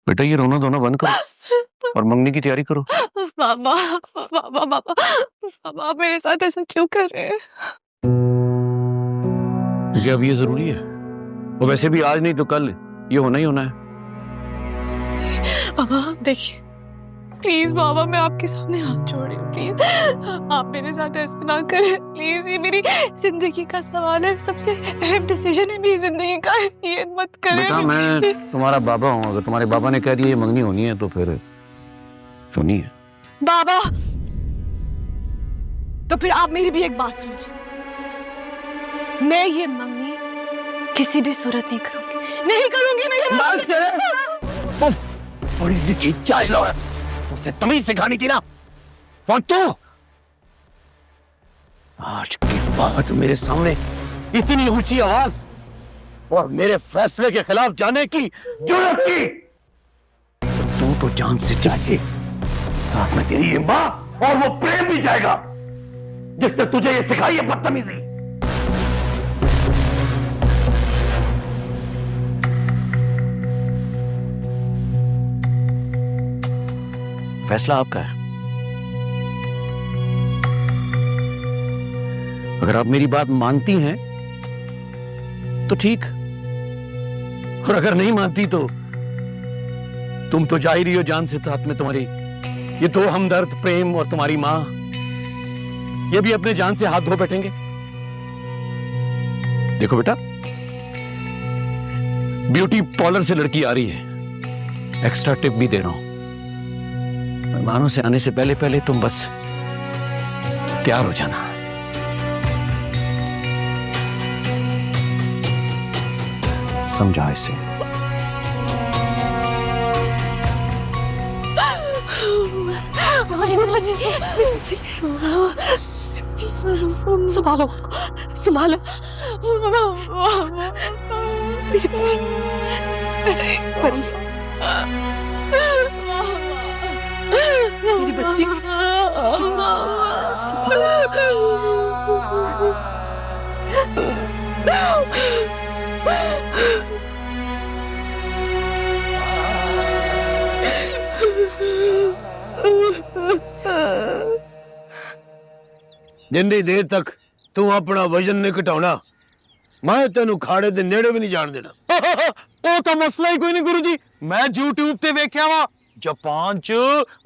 बेटा ये रोना धोना बंद करो और मंगनी की तैयारी करो। मामा मामा मामा मामा आप मेरे साथ ऐसा क्यों कर रहे हैं? क्योंकि अब ये जरूरी है, और वैसे भी आज नहीं तो कल ये होना ही होना है। मामा देखिए, प्लीज मामा मैं आपके सामने हाथ जोड़ रही हूँ, प्लीज आप मेरे साथ ऐसा ना करें प्लीज। ये मेरी जिंदगी का सवाल है, सबसे अहम डिसीजन है मेरी जिंदगी का, ये मत करें। बेटा मैं तुम्हारा बाबा हूँ, अगर तुम्हारे बाबा ने कह दिया ये मंगनी होनी है तो फिर सुनिए। बाबा तो फिर आप मेरी भी एक बात सुनिए, मैं ये मंगनी किसी भी सूरत नहीं करूंगी मैं ये मंगनी। बड़ी लिखी चाइल्ड है, उसे तमीज सिखानी थी ना। कौन तू? आज के बाद मेरे सामने इतनी ऊंची आवाज और मेरे फैसले के खिलाफ जाने की जुर्रत की तो तू तो जान से जाएगी, साथ में तेरी ये मां और वो प्रेम भी जाएगा जिसने तुझे ये सिखाई है बदतमीजी। फैसला आपका है। अगर आप मेरी बात मानती हैं तो ठीक, और अगर नहीं मानती तो तुम तो जा ही रही हो जान से, साथ में तुम्हारी ये दो हमदर्द प्रेम और तुम्हारी मां, ये भी अपने जान से हाथ धो बैठेंगे। देखो बेटा, ब्यूटी पार्लर से लड़की आ रही है, एक्स्ट्रा टिप भी दे रहा हूं। मेहमानों से आने से पहले पहले तुम बस तैयार हो जाना। समझा इसे? संभालो संभालो मेरी बच्ची, परी मेरी बच्ची, जिन्नी देर तक तू अपना वजन नहीं घटाना, मैं तेनू खाड़े दे नेड़े भी नहीं जान देना। ਉਹ ਤਾਂ ਮਸਲਾ ਹੀ ਕੋਈ ਨਹੀਂ ਗੁਰੂ ਜੀ। ਮੈਂ YouTube ਤੇ ਵੇਖਿਆ ਵਾ ਜਾਪਾਨ ਚ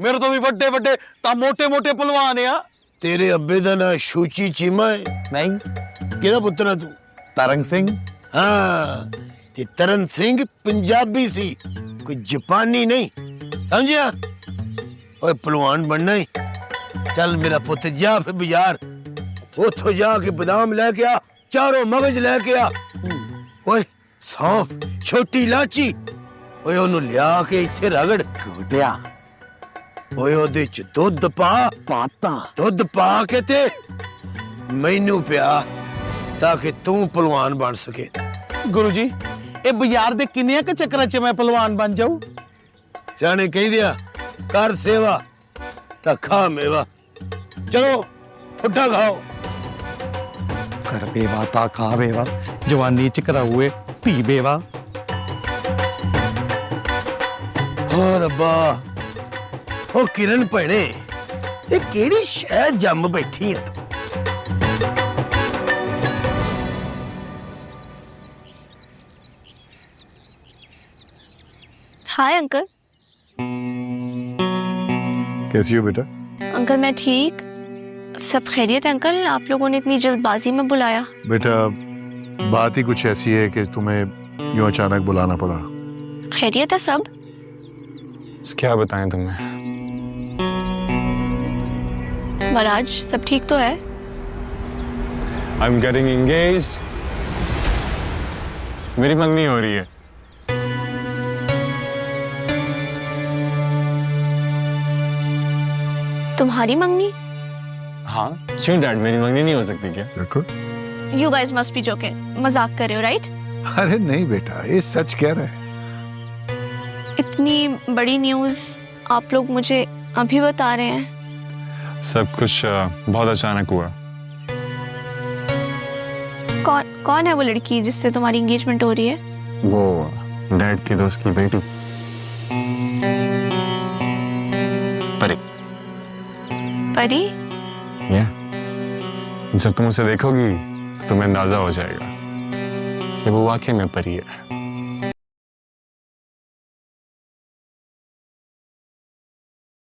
ਮੇਰੇ ਤੋਂ ਵੀ ਵੱਡੇ ਵੱਡੇ ਤਾਂ ਮੋٹے ਮੋٹے ਪਹਿਲਵਾਨ ਆ। तेरे अब्बे दा ना शूची चीमा है? नहीं। केदा पुत्र है तू? तरन सिंह। हाँ, ते तरन सिंह पंजाबी सी, कोई जापानी नहीं, समझिया? ओए पहलवान बनना ही, चल मेरा पुत्र जा फिर बाजार, उतो जाके बादाम लेके आ, चारों मगज लेके आ, ओए सौंफ, छोटी इलाची, ओए ओनू लिया के इत्थे रगड़ घोटिया, ओए ओदे च दुध पा, पाता दुध पा के ते मैनू पिया ताकि तू पहलवान बन सके। गुरु जी ये बाजार दे किन्ने के चक्कर च मैं पहलवान बन जाऊं? सियाने कही दिया कर सेवा ता खा मेवा। चलो उठा खाओ। कर बेवा ता खा बेवा, जवानी च करा हुए धी बेवा। हो रब्बा, ओ किरण भैने, ये केड़ी शह जम बैठी है तू? Hi uncle. कैसी हो बेटा? अंकल मैं ठीक। सब खैरियत है अंकल? आप लोगों ने इतनी जल्दबाजी में बुलाया। बेटा बात ही कुछ ऐसी है कि तुम्हें यूं अचानक बुलाना पड़ा। खैरियत है सब? क्या बताएं तुम्हें? महाराज सब ठीक तो है? I'm getting engaged. मेरी मंगनी हो रही है। तुम्हारी मंगनी? हाँ क्यों डैड, मेरी मंगनी नहीं हो सकती क्या? देखो You guys must be joking. मजाक कर रहे हो राइट? अरे नहीं बेटा, ये सच कह रहे हैं। इतनी बड़ी न्यूज़ आप लोग मुझे अभी बता रहे हैं? सब कुछ बहुत अचानक हुआ। कौन है वो लड़की जिससे तुम्हारी एंगेजमेंट हो रही है? वो डैड के दोस्त की बेटी परी। परी? जब तुम उसे देखोगी तो तुम्हें अंदाजा हो जाएगा कि वो वाकई में परी है।